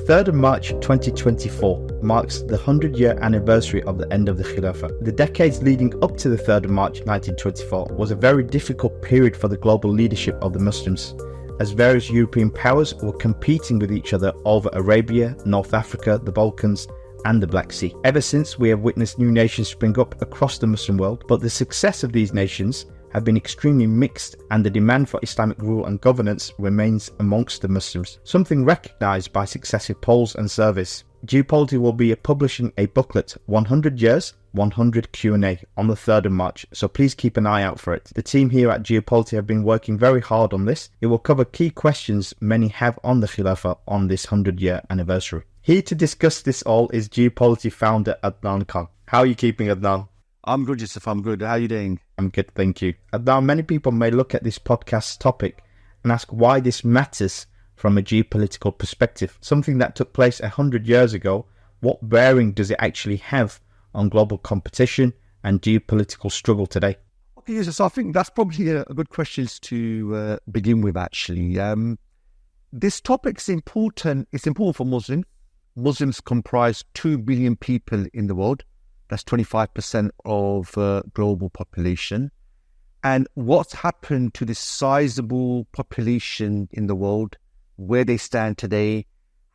3rd of March 2024 marks the 100-year anniversary of the end of the Khilafah. The decades leading up to the 3rd of March 1924 was a very difficult period for the global leadership of the Muslims, as various European powers were competing with each other over Arabia, North Africa, the Balkans, and the Black Sea. Ever since, we have witnessed new nations spring up across the Muslim world, but the success of these nations have been extremely mixed, and the demand for Islamic rule and governance remains amongst the Muslims, something recognised by successive polls and surveys. Geopolity will be publishing a booklet, 100 Years, 100 Q&A, on the 3rd of March, so please keep an eye out for it. The team here at Geopolity have been working very hard on this. It will cover key questions many have on the Khilafah on this 100-year anniversary. Here to discuss this all is Geopolity founder Adnan Khan. How are you keeping, Adnan? I'm good, Yusuf. I'm good. How are you doing? I'm good, thank you. Now, many people may look at this podcast topic and ask why this matters from a geopolitical perspective. Something that took place 100 years ago, what bearing does it actually have on global competition and geopolitical struggle today? Okay, Yusuf, so I think that's probably a good question to begin with, actually. This topic's important. It's important for Muslims. Muslims comprise 2 billion people in the world. That's 25% of global population. And what's happened to this sizable population in the world, where they stand today,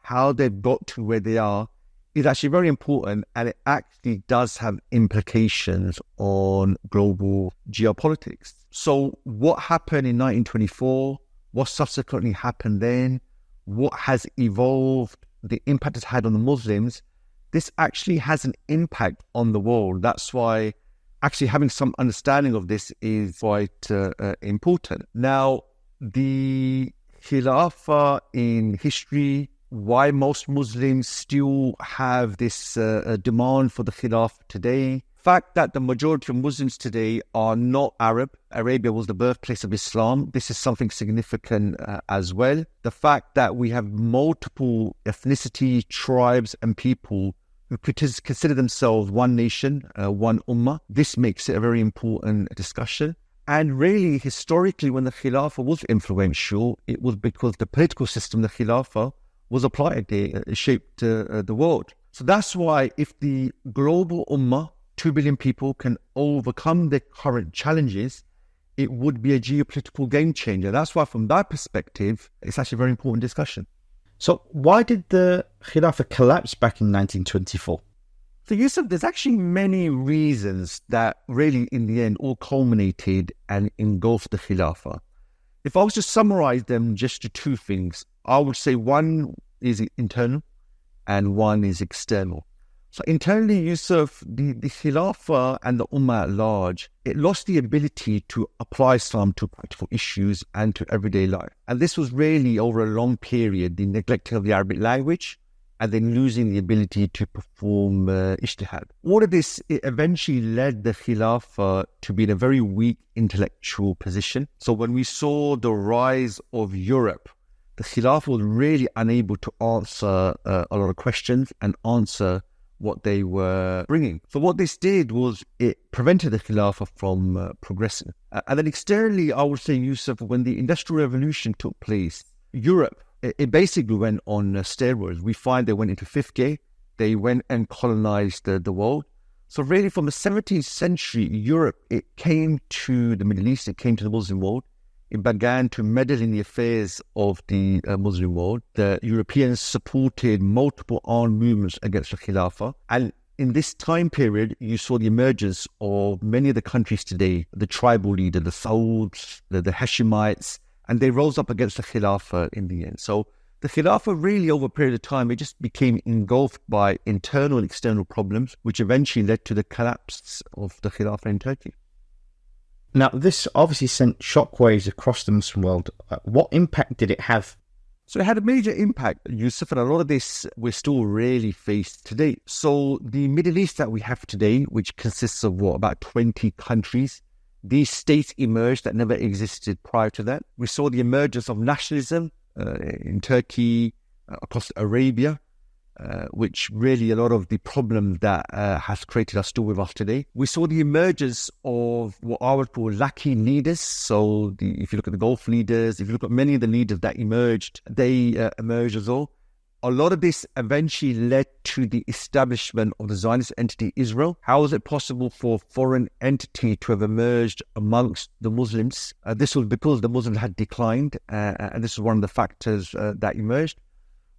how they've got to where they are, is actually very important. And it actually does have implications on global geopolitics. So what happened in 1924? What subsequently happened then? What has evolved? The impact it's had on the Muslims? This actually has an impact on the world. That's why actually having some understanding of this is quite important. Now, the Khilafah in history, why most Muslims still have this demand for the Khilafah today. Fact that the majority of Muslims today are not Arab. Arabia was the birthplace of Islam. This is something significant as well. The fact that we have multiple ethnicity, tribes and people who consider themselves one nation, one ummah. This makes it a very important discussion. And really, historically, when the Khilafah was influential, it was because the political system, the Khilafah, was applied. It shaped the world. So that's why if the global ummah, 2 billion people, can overcome the current challenges, it would be a geopolitical game changer. That's why from that perspective, it's actually a very important discussion. So why did the Khilafah collapse back in 1924? So Yusuf, there's actually many reasons that really in the end all culminated and engulfed the Khilafah. If I was to summarize them just to 2 things, I would say one is internal and one is external. So internally, Yusuf, the Khilafah and the Ummah at large, it lost the ability to apply Islam to practical issues and to everyday life. And this was really over a long period, the neglecting of the Arabic language and then losing the ability to perform ijtihad. All of this, it eventually led the Khilafah to be in a very weak intellectual position. So when we saw the rise of Europe, the Khilafah was really unable to answer a lot of questions and answer what they were bringing. So what this did was it prevented the Khilafah from progressing. And then externally, I would say, Yusuf, when the Industrial Revolution took place, Europe, it basically went on steroids. We find they went into fifth gear. They went and colonized the world. So really from the 17th century, Europe, it came to the Middle East, it came to the Muslim world. It began to meddle in the affairs of the Muslim world. The Europeans supported multiple armed movements against the Khilafah. And in this time period, you saw the emergence of many of the countries today, the tribal leader, the Sauds, the Hashemites, and they rose up against the Khilafah in the end. So the Khilafah really over a period of time, it just became engulfed by internal and external problems, which eventually led to the collapse of the Khilafah in Turkey. Now, this obviously sent shockwaves across the Muslim world. What impact did it have? So it had a major impact, Yusuf, and a lot of this we're still really faced today. So the Middle East that we have today, which consists of about 20 countries, these states emerged that never existed prior to that. We saw the emergence of nationalism in Turkey, across Arabia, which really a lot of the problem that has created are still with us today. We saw the emergence of what I would call lacking leaders. So if you look at the Gulf leaders, if you look at many of the leaders that emerged, they emerged as well. A lot of this eventually led to the establishment of the Zionist entity Israel. How was it possible for a foreign entity to have emerged amongst the Muslims? This was because the Muslims had declined, and this is one of the factors that emerged.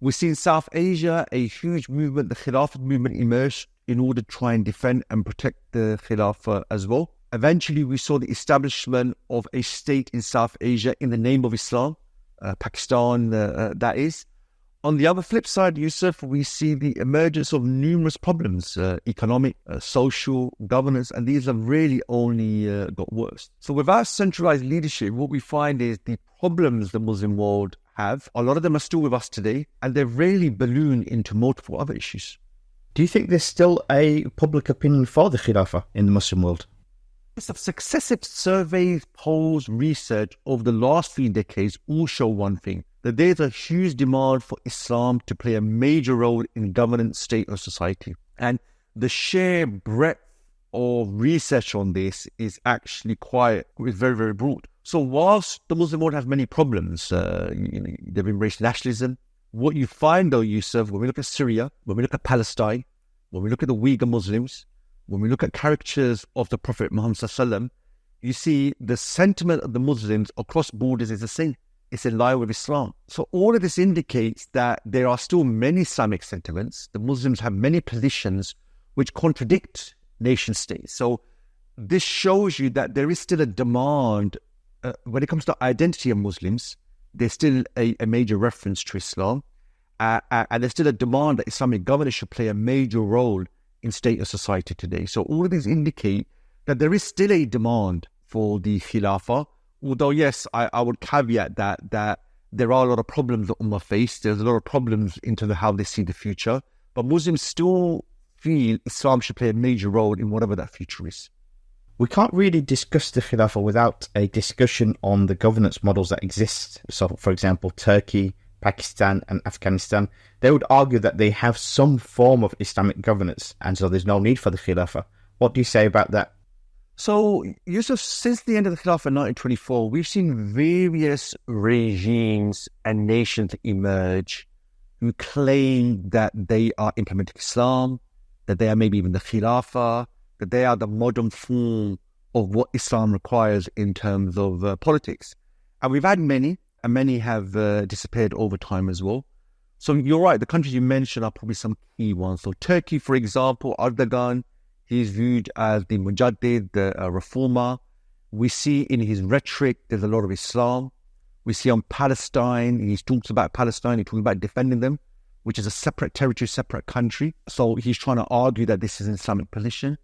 We see in South Asia a huge movement, the Khilafah movement emerged in order to try and defend and protect the Khilafah as well. Eventually, we saw the establishment of a state in South Asia in the name of Islam, Pakistan, that is. On the other flip side, Yusuf, we see the emergence of numerous problems, economic, social, governance, and these have really only got worse. So without centralized leadership, what we find is the problems the Muslim world have, a lot of them are still with us today, and they've really ballooned into multiple other issues. Do you think there's still a public opinion for the Khilafah in the Muslim world? Successive surveys, polls, research over the last few decades all show one thing, that there's a huge demand for Islam to play a major role in governance, state or society. And the sheer breadth of research on this is actually very, very broad. So whilst the Muslim world has many problems, they've embraced nationalism. What you find though, Yusuf, when we look at Syria, when we look at Palestine, when we look at the Uyghur Muslims, when we look at caricatures of the Prophet Muhammad Sallallahu, you see the sentiment of the Muslims across borders is the same. It's in line with Islam. So all of this indicates that there are still many Islamic sentiments. The Muslims have many positions which contradict nation states. So this shows you that there is still a demand when it comes to identity of Muslims. There's still a major reference to Islam, and there's still a demand that Islamic governance should play a major role in state or society today. So all of these indicate that there is still a demand for the Khilafah, although yes, I would caveat that there are a lot of problems that Ummah face. There's a lot of problems in terms of how they see the future, but Muslims still feel Islam should play a major role in whatever that future is. We can't really discuss the Khilafah without a discussion on the governance models that exist. So, for example, Turkey, Pakistan and Afghanistan, they would argue that they have some form of Islamic governance, and so there's no need for the Khilafah. What do you say about that? So, Yusuf, since the end of the Khilafah in 1924, we've seen various regimes and nations emerge who claim that they are implementing Islam, that they are maybe even the Khilafah, that they are the modern form of what Islam requires in terms of politics. And we've had many, and many have disappeared over time as well. So you're right, the countries you mentioned are probably some key ones. So Turkey, for example, Erdogan, he's viewed as the Mujaddid, the reformer. We see in his rhetoric, there's a lot of Islam. We see on Palestine, he talks about Palestine, he talks about defending them, which is a separate territory, separate country. So he's trying to argue that this is an Islamic position.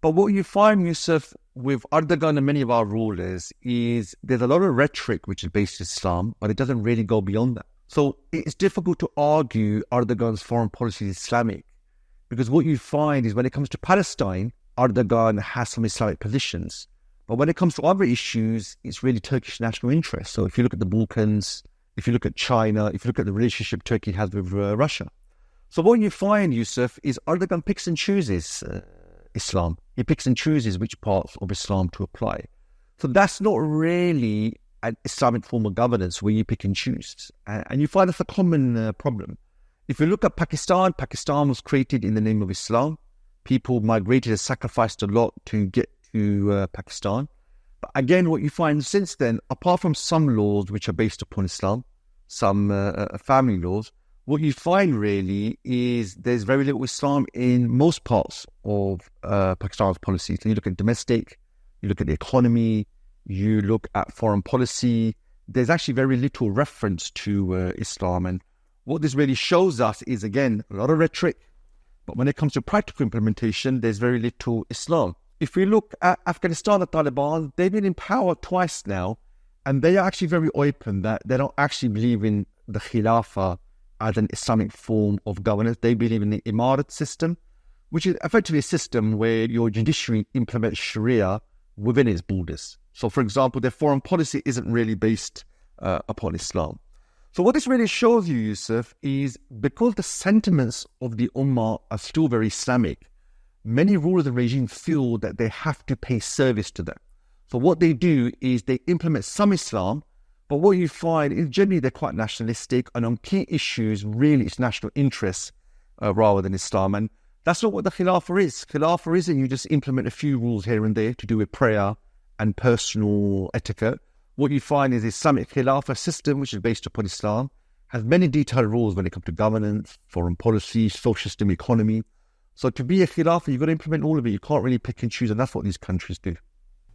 But what you find, Yusuf, with Erdogan and many of our rulers is there's a lot of rhetoric which is based in Islam, but it doesn't really go beyond that. So it's difficult to argue Erdogan's foreign policy is Islamic, because what you find is when it comes to Palestine, Erdogan has some Islamic positions. But when it comes to other issues, it's really Turkish national interest. So if you look at the Balkans, if you look at China, if you look at the relationship Turkey has with Russia. So what you find, Yusuf, is Erdogan picks and chooses Islam. He picks and chooses which parts of Islam to apply. So that's not really an Islamic form of governance where you pick and choose. And you find that's a common problem. If you look at Pakistan, Pakistan was created in the name of Islam. People migrated and sacrificed a lot to get to Pakistan. But again, what you find since then, apart from some laws which are based upon Islam, some family laws, what you find really is there's very little Islam in most parts of Pakistan's policy. So you look at domestic, you look at the economy, you look at foreign policy, there's actually very little reference to Islam. And what this really shows us is, again, a lot of rhetoric, but when it comes to practical implementation, there's very little Islam. If we look at Afghanistan, the Taliban, they've been in power twice now, and they are actually very open that they don't actually believe in the Khilafah as an Islamic form of governance. They believe in the Imarat system, which is effectively a system where your judiciary implements Sharia within its borders. So, for example, their foreign policy isn't really based upon Islam. So what this really shows you, Yusuf, is because the sentiments of the Ummah are still very Islamic, many rulers of the regime feel that they have to pay service to them. So what they do is they implement some Islam, But what you find is generally they're quite nationalistic, and on key issues, really it's national interests rather than Islam. And that's not what the Khilafah is. Khilafah isn't you just implement a few rules here and there to do with prayer and personal etiquette. What you find is the Islamic Khilafah system, which is based upon Islam, has many detailed rules when it comes to governance, foreign policy, social system, economy. So to be a Khilafah, you've got to implement all of it. You can't really pick and choose, and that's what these countries do.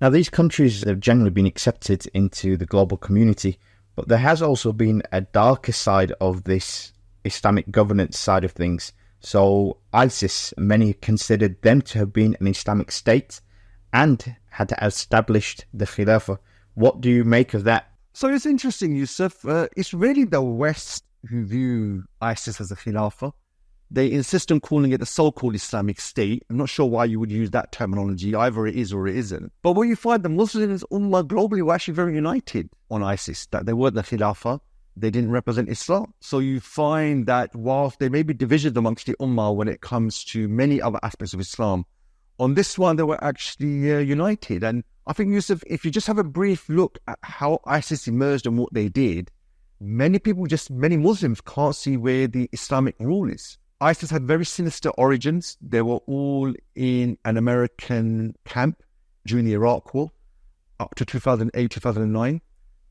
Now, these countries have generally been accepted into the global community, but there has also been a darker side of this Islamic governance side of things. So ISIS, many considered them to have been an Islamic state and had established the Khilafah. What do you make of that? So it's interesting, Yusuf. It's really the West who view ISIS as a Khilafah. They insist on calling it the so-called Islamic State. I'm not sure why you would use that terminology. Either it is or it isn't. But what you find, the Muslims, Ummah globally were actually very united on ISIS, that they weren't the Khilafah. They didn't represent Islam. So you find that whilst there may be divisions amongst the Ummah when it comes to many other aspects of Islam, on this one, they were actually united. And I think, Yusuf, if you just have a brief look at how ISIS emerged and what they did, many Muslims can't see where the Islamic rule is. ISIS had very sinister origins. They were all in an American camp during the Iraq War up to 2008, 2009.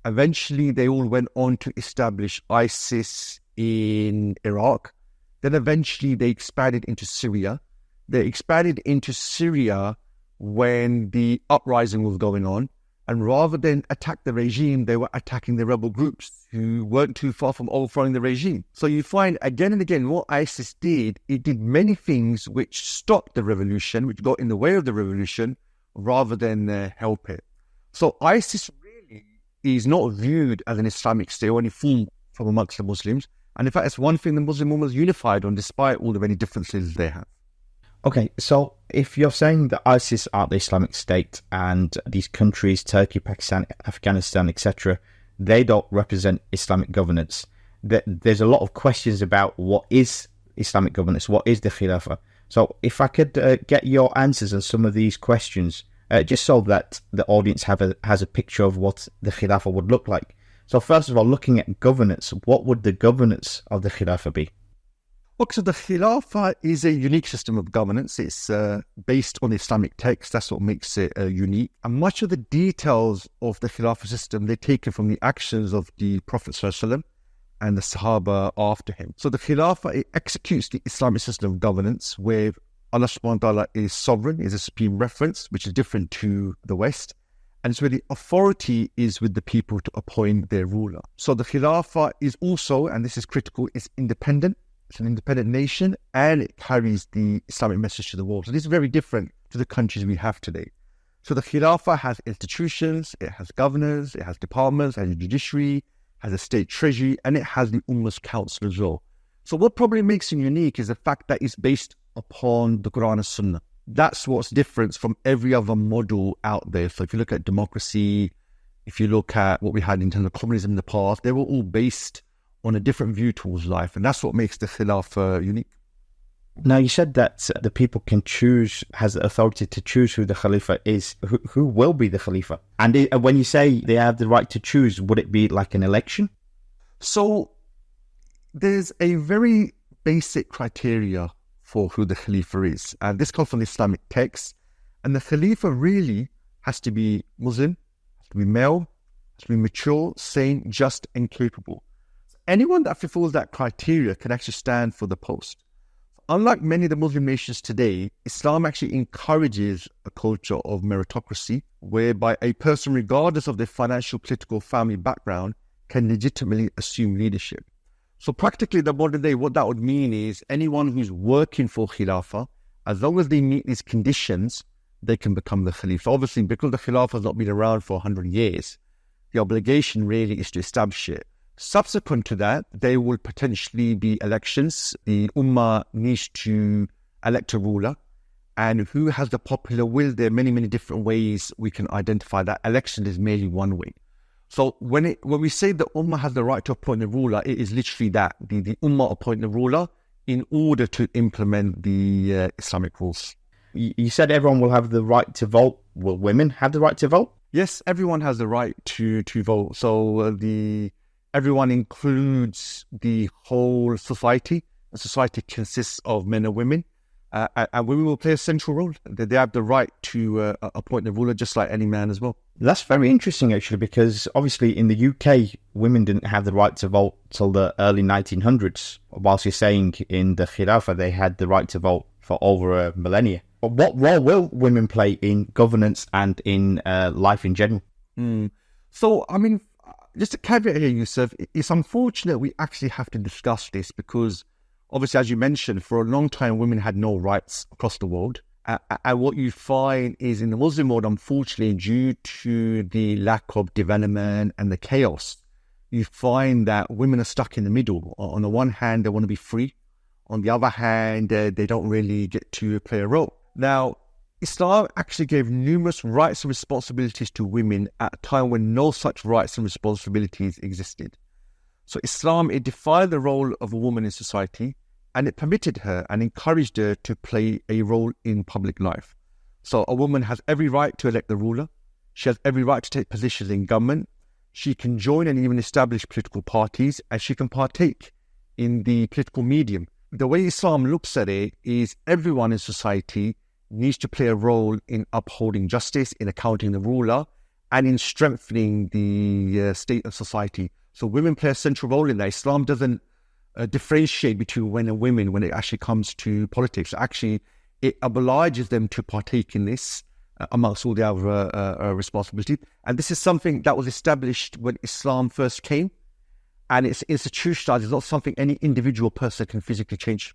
Eventually, they all went on to establish ISIS in Iraq. Then eventually, they expanded into Syria. They expanded into Syria when the uprising was going on. And rather than attack the regime, they were attacking the rebel groups who weren't too far from overthrowing the regime. So you find again and again what ISIS did, it did many things which stopped the revolution, which got in the way of the revolution, rather than help it. So ISIS really is not viewed as an Islamic state or any form from amongst the Muslims. And in fact, it's one thing the Muslim Ummah is unified on, despite all the many differences they have. Okay, so if you're saying that ISIS are the Islamic State and these countries, Turkey, Pakistan, Afghanistan, etc., they don't represent Islamic governance, there's a lot of questions about what is Islamic governance, what is the Khilafah. So if I could get your answers on some of these questions, just so that the audience has a picture of what the Khilafah would look like. So first of all, looking at governance, what would the governance of the Khilafah be? Okay, so the Khilafah is a unique system of governance. It's based on the Islamic text. That's what makes it unique. And much of the details of the Khilafah system, they're taken from the actions of the Prophet ﷺ and the Sahaba after him. So the Khilafah, it executes the Islamic system of governance where Allah subhanahu wa ta'ala is sovereign, is a supreme reference, which is different to the West. And it's where the authority is with the people to appoint their ruler. So the Khilafah is also, and this is critical, it's independent. It's an independent nation, and it carries the Islamic message to the world. So this is very different to the countries we have today. So the Khilafah has institutions, it has governors, it has departments, it has a judiciary, has a state treasury, and it has the Ummah's council as well. So what probably makes it unique is the fact that it's based upon the Quran and Sunnah. That's what's different from every other model out there. So if you look at democracy, if you look at what we had in terms of communism in the past, they were all based on a different view towards life, and that's what makes the Khilafah unique. Now, you said that the people can choose, has the authority to choose who the Khalifa is. Who will be the Khalifa? And when you say they have the right to choose, would it be like an election? So there's a very basic criteria for who the Khalifa is, and this comes from the Islamic text. And the Khalifa really has to be Muslim, has to be male, has to be mature, sane, just, and capable. Anyone that fulfills that criteria can actually stand for the post. Unlike many of the Muslim nations today, Islam actually encourages a culture of meritocracy, whereby a person, regardless of their financial, political, family background, can legitimately assume leadership. So practically in the modern day, what that would mean is anyone who's working for Khilafah, as long as they meet these conditions, they can become the Khalifa. Obviously, because the Khilafah has not been around for 100 years, the obligation really is to establish it. Subsequent to that, there will potentially be elections. The Ummah needs to elect a ruler. And who has the popular will? There are many, many different ways we can identify that. Election is merely one way. So when we say the Ummah has the right to appoint a ruler, it is literally that. The Ummah appoint the ruler in order to implement the Islamic rules. You said everyone will have the right to vote. Will women have the right to vote? Yes, everyone has the right to vote. So everyone includes the whole society. The society consists of men and women, and women will play a central role. They have the right to appoint the ruler, just like any man as well. That's very interesting, actually, because obviously in the UK, women didn't have the right to vote till the early 1900s, whilst you're saying in the Khilafah, they had the right to vote for over a millennia. But what role will women play in governance and in life in general? So, I mean, just a caveat here, Yusuf, it's unfortunate we actually have to discuss this because, obviously, as you mentioned, for a long time, women had no rights across the world. And what you find is in the Muslim world, unfortunately, due to the lack of development and the chaos, you find that women are stuck in the middle. On the one hand, they want to be free. On the other hand, they don't really get to play a role. Now, Islam actually gave numerous rights and responsibilities to women at a time when no such rights and responsibilities existed. So Islam, it defined the role of a woman in society, and it permitted her and encouraged her to play a role in public life. So a woman has every right to elect the ruler. She has every right to take positions in government. She can join and even establish political parties, and she can partake in the political medium. The way Islam looks at it is everyone in society needs to play a role in upholding justice, in accounting the ruler, and in strengthening the state of society. So women play a central role in that. Islam doesn't differentiate between men and women when it actually comes to politics. Actually, it obliges them to partake in this amongst all the other responsibilities. And this is something that was established when Islam first came, and it's institutionalized. It's not something any individual person can physically change.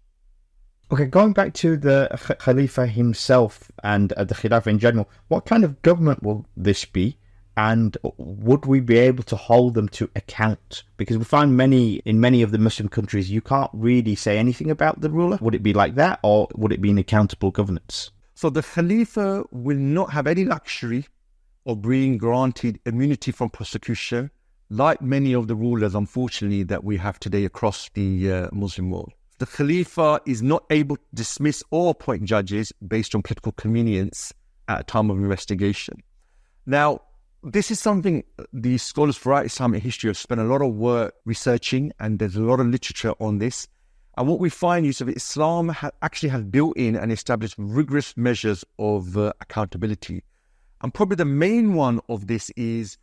Okay, going back to the Khalifa himself and the Khilafah in general, what kind of government will this be? And would we be able to hold them to account? Because we find in many of the Muslim countries, you can't really say anything about the ruler. Would it be like that, or would it be an accountable governance? So the Khalifa will not have any luxury of being granted immunity from prosecution, like many of the rulers, unfortunately, that we have today across the Muslim world. The Khalifa is not able to dismiss or appoint judges based on political convenience at a time of investigation. Now, this is something the scholars throughout Islamic history have spent a lot of work researching, and there's a lot of literature on this. And what we find is that Islam actually has built in and established rigorous measures of accountability. And probably the main one of this is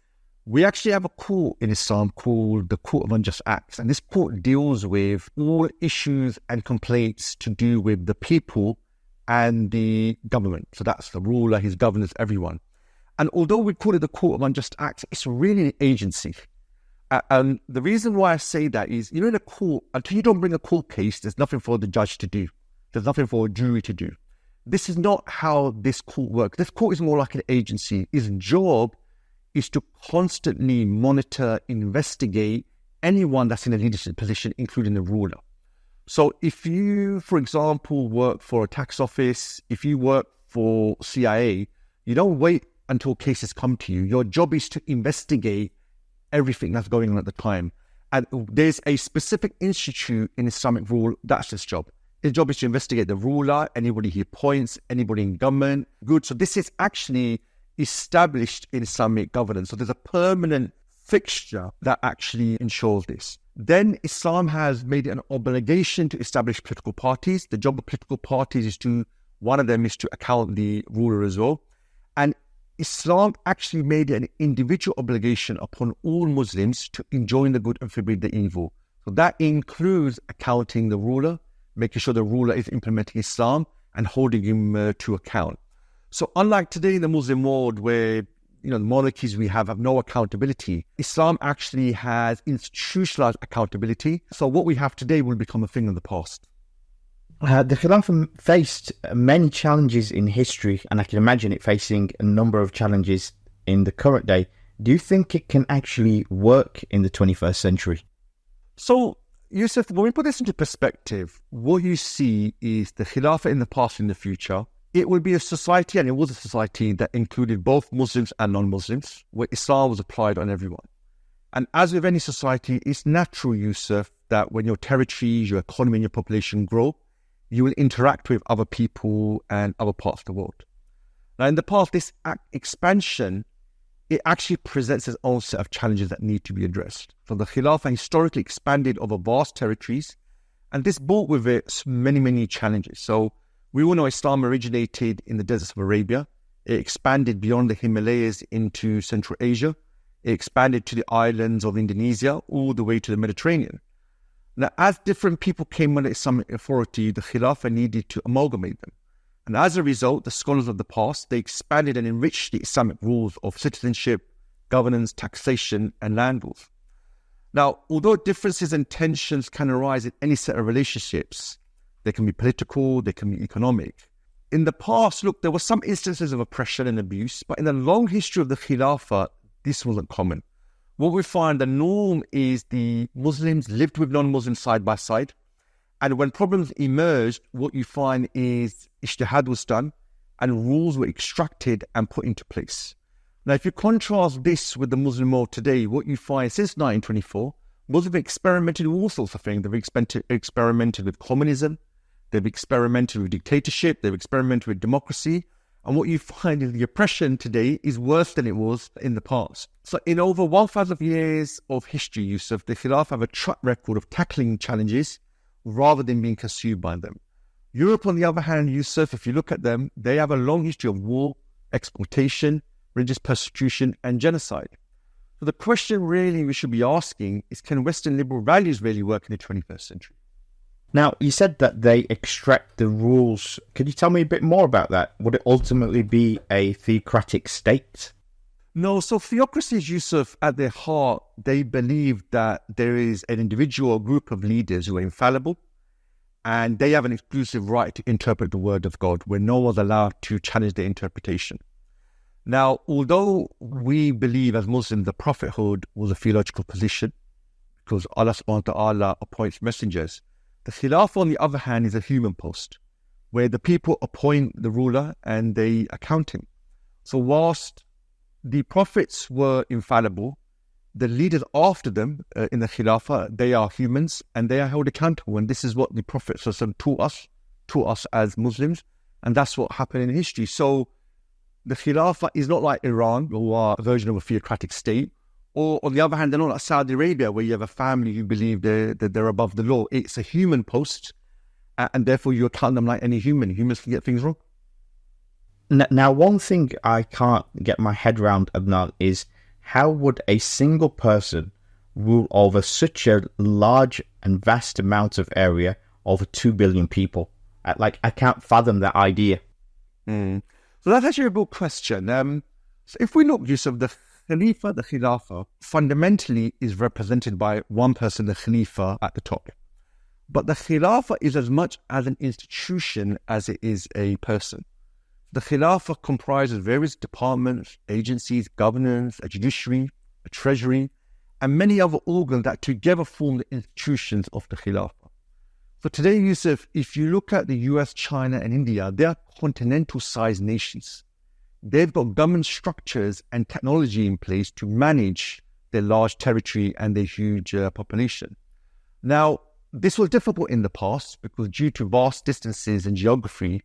we actually have a court in Islam called the Court of Unjust Acts. And this court deals with all issues and complaints to do with the people and the government. So that's the ruler, his governors, everyone. And although we call it the Court of Unjust Acts, it's really an agency. And the reason why I say that is, in a court, until you don't bring a court case, there's nothing for the judge to do. There's nothing for a jury to do. This is not how this court works. This court is more like an agency. Its job is to constantly monitor, investigate anyone that's in a leadership position, including the ruler. So if you, for example, work for a tax office, if you work for CIA, you don't wait until cases come to you. Your job is to investigate everything that's going on at the time. And there's a specific institute in Islamic rule, that's its job. Its job is to investigate the ruler, anybody he appoints, anybody in government. Good. So this is actually established in Islamic governance. So there's a permanent fixture that actually ensures this. Then Islam has made it an obligation to establish political parties. The job of political parties is one of them is to account the ruler as well. And Islam actually made it an individual obligation upon all Muslims to enjoin the good and forbid the evil. So that includes accounting the ruler, making sure the ruler is implementing Islam and holding him to account. So unlike today in the Muslim world where the monarchies we have no accountability, Islam actually has institutionalized accountability. So what we have today will become a thing of the past. The Khilafah faced many challenges in history, and I can imagine it facing a number of challenges in the current day. Do you think it can actually work in the 21st century? So, Yusuf, when we put this into perspective, what you see is the Khilafah in the past and the future. It will be a society, and it was a society that included both Muslims and non-Muslims, where Islam was applied on everyone. And as with any society, it's natural, Yusuf, that when your territories, your economy and your population grow, you will interact with other people and other parts of the world. Now, in the past, this expansion it actually presents its own set of challenges that need to be addressed. So the Khilafah historically expanded over vast territories, and this brought with it many, many challenges. So we all know Islam originated in the deserts of Arabia. It expanded beyond the Himalayas into Central Asia. It expanded to the islands of Indonesia, all the way to the Mediterranean. Now, as different people came under Islamic authority, the Khilafah needed to amalgamate them. And as a result, the scholars of the past, they expanded and enriched the Islamic rules of citizenship, governance, taxation, and land rules. Now, although differences and tensions can arise in any set of relationships, they can be political, they can be economic. In the past, look, there were some instances of oppression and abuse, but in the long history of the Khilafah, this wasn't common. What we find the norm is the Muslims lived with non-Muslims side by side. And when problems emerged, what you find is ijtihad was done and rules were extracted and put into place. Now, if you contrast this with the Muslim world today, what you find since 1924, Muslims have experimented with all sorts of things. They've experimented with communism, they've experimented with dictatorship, they've experimented with democracy. And what you find is the oppression today is worse than it was in the past. So in over 1,000 years of history, Yusuf, the Khilafah have a track record of tackling challenges rather than being consumed by them. Europe, on the other hand, Yusuf, if you look at them, they have a long history of war, exploitation, religious persecution, and genocide. So the question really we should be asking is, can Western liberal values really work in the 21st century? Now, you said that they extract the rules. Could you tell me a bit more about that? Would it ultimately be a theocratic state? No, so theocracies, Yusuf, at their heart, they believe that there is an individual or group of leaders who are infallible, and they have an exclusive right to interpret the word of God, where no one's allowed to challenge their interpretation. Now, although we believe as Muslims the prophethood was a theological position, because Allah subhanahu wa ta'ala appoints messengers, the Khilafah, on the other hand, is a human post, where the people appoint the ruler and they account him. So whilst the prophets were infallible, the leaders after them in the Khilafah, they are humans and they are held accountable. And this is what the Prophet taught us as Muslims. And that's what happened in history. So the Khilafah is not like Iran, who are a version of a theocratic state. Or on the other hand, they're not like Saudi Arabia, where you have a family who believe that they're above the law. It's a human post. And therefore you account them like any human. Humans can get things wrong. Now, one thing I can't get my head around, Adnan, is how would a single person rule over such a large and vast amount of area, over 2 billion people? I can't fathom that idea. So that's actually a good question. So if we look, Yusuf, the Khalifa, the Khilafah, fundamentally is represented by one person, the Khalifa, at the top. But the Khilafah is as much as an institution as it is a person. The Khilafah comprises various departments, agencies, governance, a judiciary, a treasury, and many other organs that together form the institutions of the Khilafah. So today, Yusuf, if you look at the US, China, and India, they are continental-sized nations. They've got government structures and technology in place to manage their large territory and their huge population. Now, this was difficult in the past because due to vast distances and geography,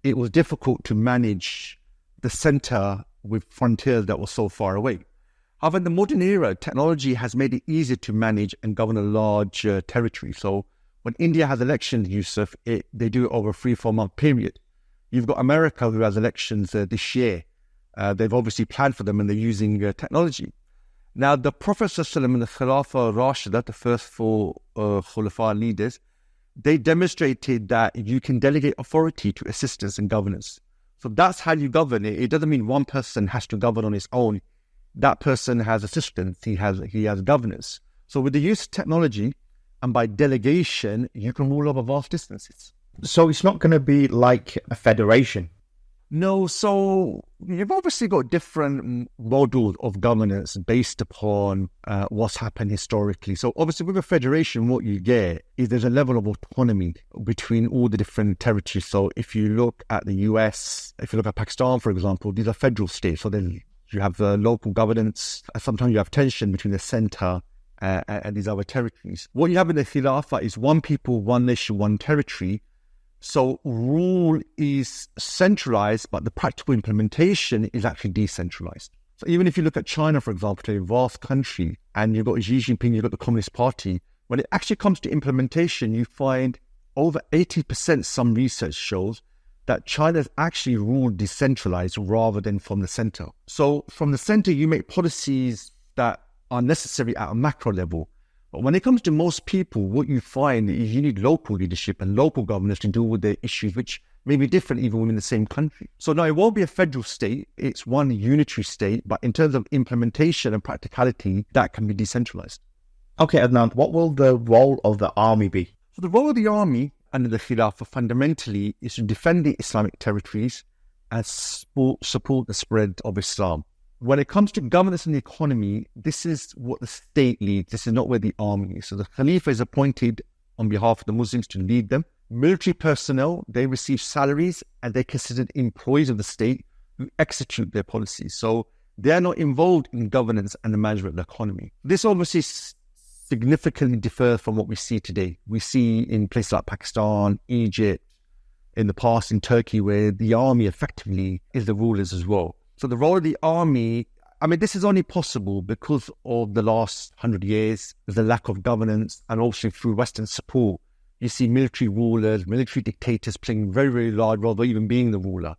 it was difficult to manage the center with frontiers that were so far away. However, in the modern era, technology has made it easier to manage and govern a large territory. So when India has elections, Yusuf, they do it over a 3-4 month period. You've got America who has elections this year. They've obviously planned for them and they're using technology. Now, the Prophet ﷺ and the Khilafah Rashida, the first 4 Khulafa leaders, they demonstrated that you can delegate authority to assistants and governors. So that's how you govern it. It doesn't mean one person has to govern on his own. That person has assistants, he has governors. So with the use of technology and by delegation, you can rule over vast distances. So it's not going to be like a federation? No, so you've obviously got different models of governance based upon what's happened historically. So obviously with a federation, what you get is there's a level of autonomy between all the different territories. So if you look at the US, if you look at Pakistan, for example, these are federal states. So then you have the local governance. Sometimes you have tension between the center and these other territories. What you have in the Khilafah is one people, one nation, one territory. So rule is centralized, but the practical implementation is actually decentralized. So even if you look at China, for example, a vast country, and you've got Xi Jinping, you've got the Communist Party, when it actually comes to implementation, you find over 80%, some research shows, that China is actually ruled decentralized rather than from the center. So from the center, you make policies that are necessary at a macro level. But when it comes to most people, what you find is you need local leadership and local governors to deal with their issues, which may be different even within the same country. So now it won't be a federal state, it's one unitary state, but in terms of implementation and practicality, that can be decentralized. Okay, Adnan, what will the role of the army be? So the role of the army under the Khilafah fundamentally is to defend the Islamic territories and support the spread of Islam. When it comes to governance and the economy, this is what the state leads. This is not where the army is. So the Khalifa is appointed on behalf of the Muslims to lead them. Military personnel, they receive salaries and they're considered employees of the state who execute their policies. So they're not involved in governance and the management of the economy. This obviously significantly differs from what we see today. We see in places like Pakistan, Egypt, in the past in Turkey, where the army effectively is the rulers as well. So the role of the army, I mean, this is only possible because of the last 100 years, the lack of governance, and also through Western support. You see military rulers, military dictators playing very, very large role, or even being the ruler.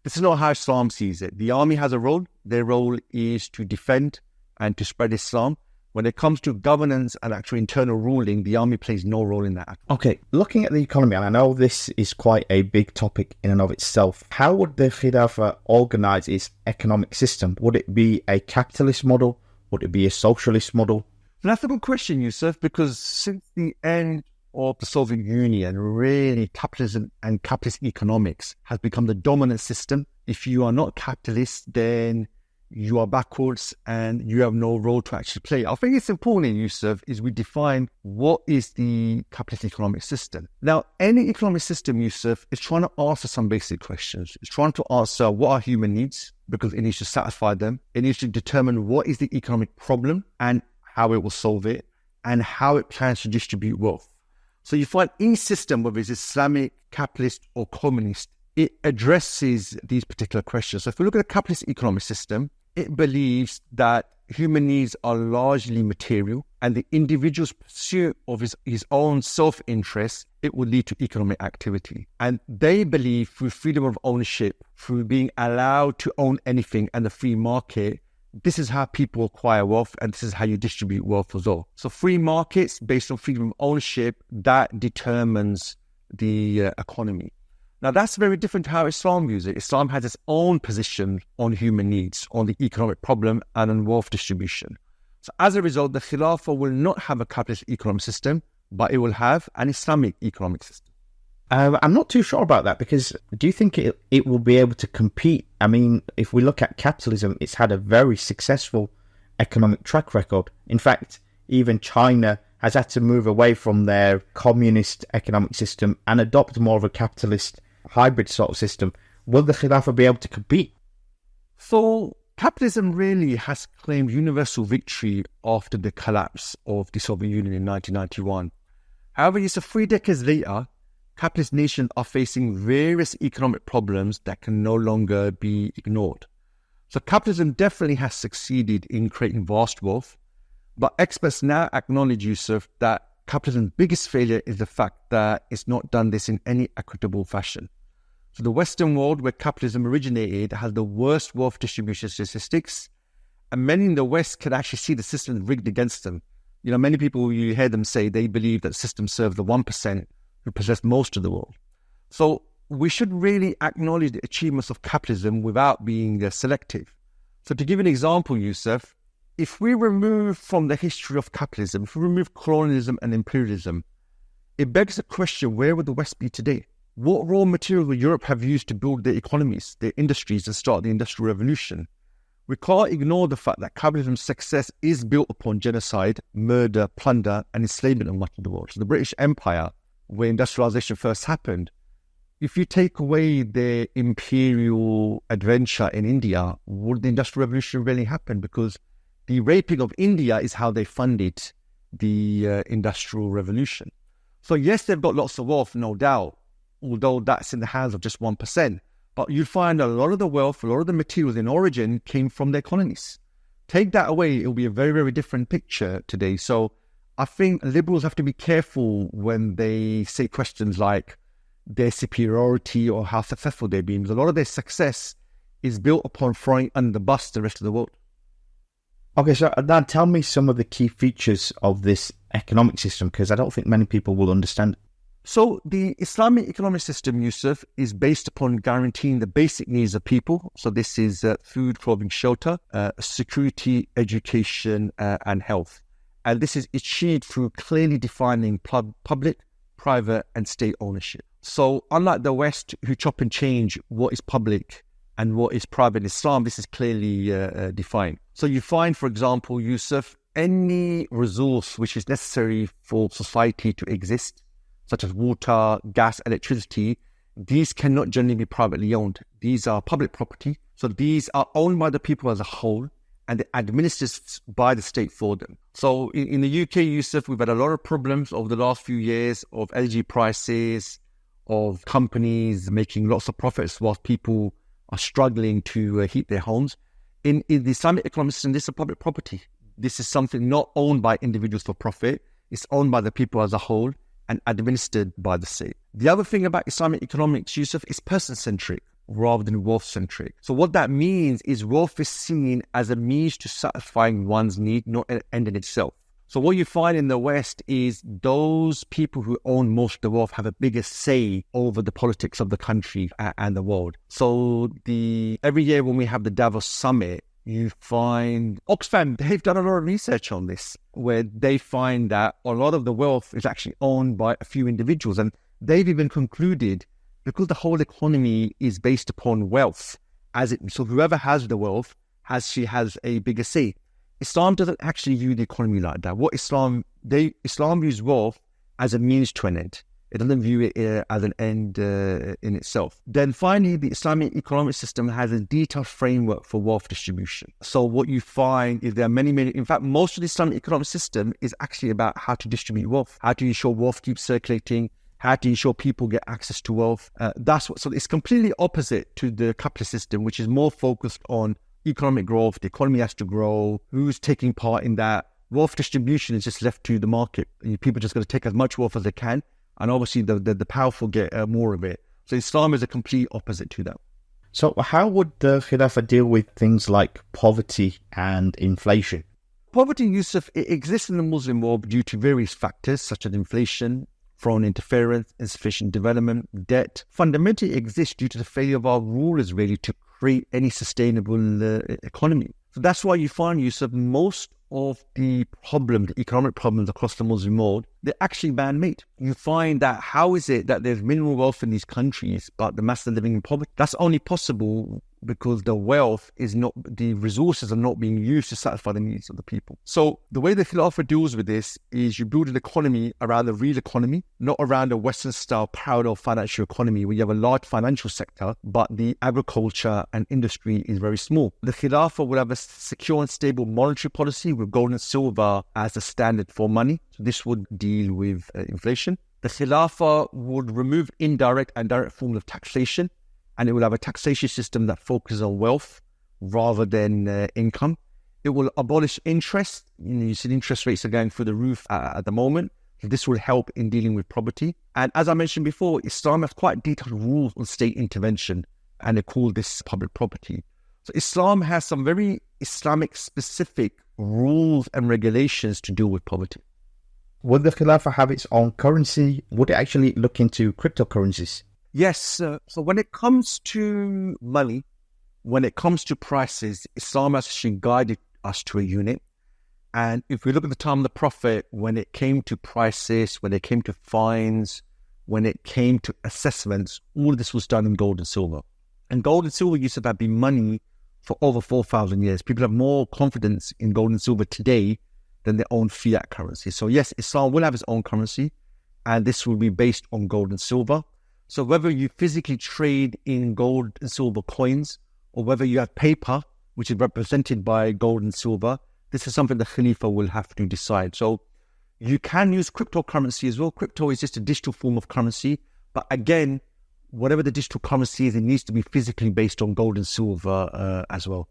This is not how Islam sees it. The army has a role. Their role is to defend and to spread Islam. When it comes to governance and actual internal ruling, the army plays no role in that. Okay, looking at the economy, and I know this is quite a big topic in and of itself, how would the Khilafah organize its economic system? Would it be a capitalist model? Would it be a socialist model? That's a good question, Yusuf, because since the end of the Soviet Union, really capitalism and capitalist economics has become the dominant system. If you are not capitalist, then you are backwards and you have no role to actually play. I think it's important, Yusuf, is we define what is the capitalist economic system. Now, any economic system, Yusuf, is trying to answer some basic questions. It's trying to answer what are human needs, because it needs to satisfy them. It needs to determine what is the economic problem and how it will solve it, and how it plans to distribute wealth. So you find any system, whether it's Islamic, capitalist, or communist, it addresses these particular questions. So if we look at a capitalist economic system, it believes that human needs are largely material, and the individual's pursuit of his own self-interest, it will lead to economic activity. And they believe through freedom of ownership, through being allowed to own anything and the free market, this is how people acquire wealth, and this is how you distribute wealth as well. So free markets based on freedom of ownership, that determines the economy. Now, that's very different to how Islam views it. Islam has its own position on human needs, on the economic problem, and on wealth distribution. So as a result, the Khilafah will not have a capitalist economic system, but it will have an Islamic economic system. I'm not too sure about that, because do you think it will be able to compete? I mean, if we look at capitalism, it's had a very successful economic track record. In fact, even China has had to move away from their communist economic system and adopt more of a capitalist hybrid sort of system. Will the Khilafah be able to compete? So capitalism really has claimed universal victory after the collapse of the Soviet Union in 1991. However, it's 3 decades later, capitalist nations are facing various economic problems that can no longer be ignored. So capitalism definitely has succeeded in creating vast wealth, but experts now acknowledge, Yusuf, that capitalism's biggest failure is the fact that it's not done this in any equitable fashion. So the Western world, where capitalism originated, has the worst wealth distribution statistics, and many in the West can actually see the system rigged against them. You know, many people, you hear them say they believe that the system serves the 1% who possess most of the world. So we should really acknowledge the achievements of capitalism without being selective. So to give an example, Yusuf, if we remove from the history of capitalism, if we remove colonialism and imperialism, it begs the question, where would the West be today? What raw material would Europe have used to build their economies, their industries, and start the Industrial Revolution? We can't ignore the fact that capitalism's success is built upon genocide, murder, plunder, and enslavement of much of the world. So the British Empire, where industrialization first happened, if you take away their imperial adventure in India, would the Industrial Revolution really happen? Because the raping of India is how they funded the Industrial Revolution. So yes, they've got lots of wealth, no doubt, although that's in the hands of just 1%. But you'll find a lot of the wealth, a lot of the materials in origin came from their colonies. Take that away, it'll be a very, very different picture today. So I think liberals have to be careful when they say questions like their superiority or how successful they've been, because a lot of their success is built upon throwing under the bus the rest of the world. Okay, so now tell me some of the key features of this economic system, because I don't think many people will understand. So the Islamic economic system, Yusuf, is based upon guaranteeing the basic needs of people. So this is food, clothing, shelter, security, education, and health. And this is achieved through clearly defining public, private, and state ownership. So unlike the West, who chop and change what is public and what is private in Islam, this is clearly defined. So you find, for example, Yusuf, any resource which is necessary for society to exist, such as water, gas, electricity, these cannot generally be privately owned. These are public property. So these are owned by the people as a whole and they're administered by the state for them. So in the UK, Yusuf, we've had a lot of problems over the last few years of energy prices, of companies making lots of profits whilst people are struggling to heat their homes. In the Islamic economic system, this is public property. This is something not owned by individuals for profit. It's owned by the people as a whole and administered by the state. The other thing about Islamic economics, Yusuf, is person-centric rather than wealth-centric. So what that means is wealth is seen as a means to satisfying one's need, not an end in itself. So what you find in the West is those people who own most of the wealth have a bigger say over the politics of the country and the world. So every year when we have the Davos summit, you find Oxfam, they've done a lot of research on this, where they find that a lot of the wealth is actually owned by a few individuals. And they've even concluded, because the whole economy is based upon wealth, so whoever has the wealth has a bigger say. Islam doesn't actually view the economy like that. Islam views wealth as a means to an end. It doesn't view it as an end in itself. Then finally, the Islamic economic system has a detailed framework for wealth distribution. So what you find is there are many, in fact, most of the Islamic economic system is actually about how to distribute wealth, how to ensure wealth keeps circulating, how to ensure people get access to wealth. So it's completely opposite to the capitalist system, which is more focused on economic growth. The economy has to grow. Who's taking part in that? Wealth distribution is just left to the market. People are just going to take as much wealth as they can. And obviously the powerful get more of it. So Islam is a complete opposite to that. So how would the Khilafah deal with things like poverty and inflation? Poverty, Yusuf, it exists in the Muslim world due to various factors such as inflation, foreign interference, insufficient development, debt. Fundamentally exists due to the failure of our rulers really to create any sustainable economy. So that's why you find, Yusuf, most of the economic problems across the Muslim world, they're actually man-made. You find that how is it that there's minimal wealth in these countries, but the masses are living in poverty? That's only possible because the resources are not being used to satisfy the needs of the people. So the way the Khilafah deals with this is you build an economy around the real economy, not around a Western-style parallel financial economy where you have a large financial sector, but the agriculture and industry is very small. The Khilafah will have a secure and stable monetary policy with gold and silver as the standard for money. So this would deal with inflation. The Khilafah would remove indirect and direct forms of taxation, and it will have a taxation system that focuses on wealth rather than income. It will abolish interest. You see interest rates are going through the roof at the moment. So this will help in dealing with poverty. And as I mentioned before, Islam has quite detailed rules on state intervention, and they call this public property. So Islam has some very Islamic-specific rules and regulations to deal with poverty. Would the Khilafah have its own currency? Would it actually look into cryptocurrencies? Yes. So when it comes to money, when it comes to prices, Islam has actually guided us to a unit. And if we look at the time of the Prophet, when it came to prices, when it came to fines, when it came to assessments, all of this was done in gold and silver. And gold and silver used to have been money for over 4,000 years. People have more confidence in gold and silver today than their own fiat currency. So yes, Islam will have its own currency, and this will be based on gold and silver. So whether you physically trade in gold and silver coins, or whether you have paper, which is represented by gold and silver, this is something the Khalifa will have to decide. So you can use cryptocurrency as well. Crypto is just a digital form of currency. But again, whatever the digital currency is, it needs to be physically based on gold and silver as well.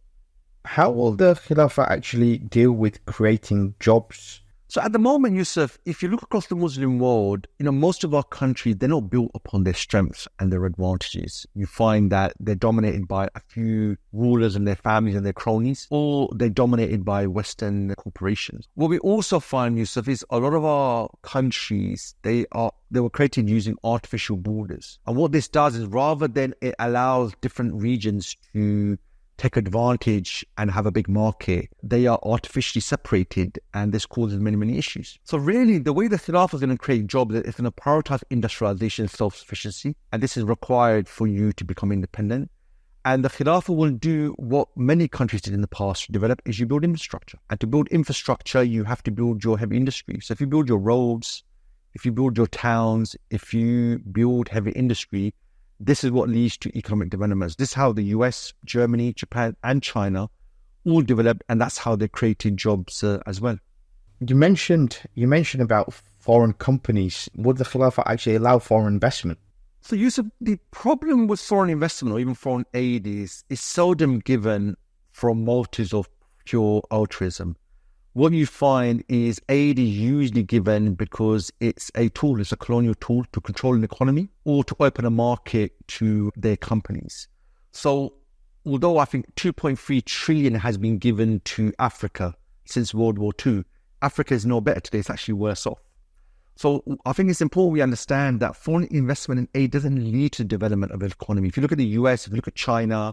How will the Khilafah actually deal with creating jobs? So at the moment, Yusuf, if you look across the Muslim world, most of our countries, they're not built upon their strengths and their advantages. You find that they're dominated by a few rulers and their families and their cronies, or they're dominated by Western corporations. What we also find, Yusuf, is a lot of our countries, they were created using artificial borders. And what this does is, rather than it allows different regions to take advantage and have a big market, they are artificially separated, and this causes many, many issues. So really, the way the Khilafah is going to create jobs, it's going to prioritize industrialization and self-sufficiency, and this is required for you to become independent. And the Khilafah will do what many countries did in the past to develop, is you build infrastructure. And to build infrastructure, you have to build your heavy industry. So if you build your roads, if you build your towns, if you build heavy industry, this is what leads to economic developments. This is how the US, Germany, Japan, and China all developed, and that's how they created jobs as well. You mentioned about foreign companies. Would the Khilafah actually allow foreign investment? So, Yusuf, the problem with foreign investment or even foreign aid is seldom given from motives of pure altruism. What you find is aid is usually given because it's a tool, it's a colonial tool to control an economy or to open a market to their companies. So although I think 2.3 trillion has been given to Africa since World War II, Africa is no better today, it's actually worse off. So I think it's important we understand that foreign investment in aid doesn't lead to the development of the economy. If you look at the US, if you look at China,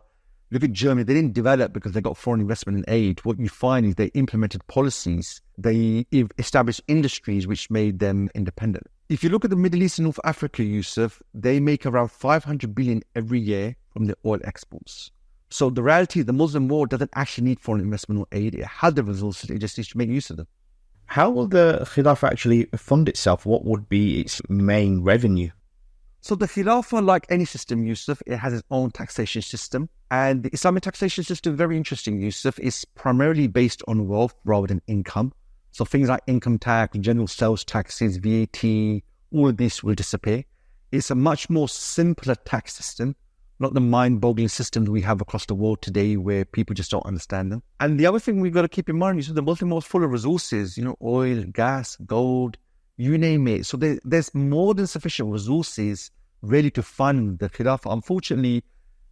look at Germany, they didn't develop because they got foreign investment in aid. What you find is they implemented policies, they established industries which made them independent. If you look at the Middle East and North Africa, Yusuf, they make around 500 billion every year from their oil exports. So the reality, the Muslim world doesn't actually need foreign investment or aid. It has the resources, it just needs to make use of them. How will the Khilafah actually fund itself? What would be its main revenue? So the Khilafah, like any system, Yusuf, it has its own taxation system. And the Islamic taxation system, very interesting, Yusuf, is primarily based on wealth rather than income. So things like income tax, general sales taxes, VAT, all of this will disappear. It's a much more simpler tax system, not the mind-boggling systems we have across the world today where people just don't understand them. And the other thing we've got to keep in mind is the Muslim world is full of resources, oil, gas, gold, you name it. So there's more than sufficient resources really to fund the Khilafah. Unfortunately,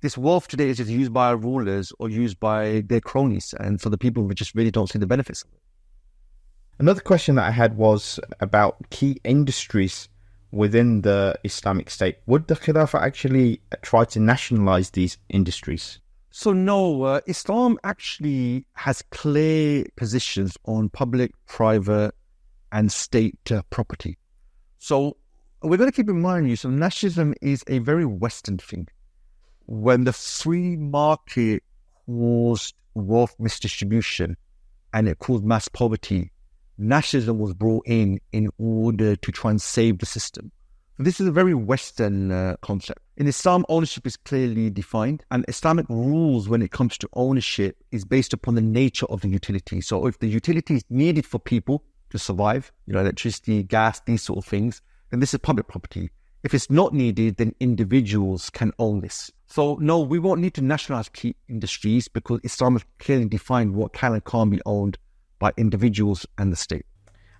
this wealth today is just used by our rulers or used by their cronies, and for the people who just really don't see the benefits of it. Another question that I had was about key industries within the Islamic State. Would the Khilafah actually try to nationalize these industries? So no, Islam actually has clear positions on public, private, and state property. So we're going to keep in mind, so nationalism is a very Western thing. When the free market caused wealth misdistribution and it caused mass poverty, nationalism was brought in order to try and save the system. This is a very Western concept. In Islam, ownership is clearly defined, and Islamic rules when it comes to ownership is based upon the nature of the utility. So if the utility is needed for people to survive, electricity, gas, these sort of things, then this is public property. If it's not needed, then individuals can own this. So no, we won't need to nationalize key industries because Islam has clearly defined what can and can't be owned by individuals and the state.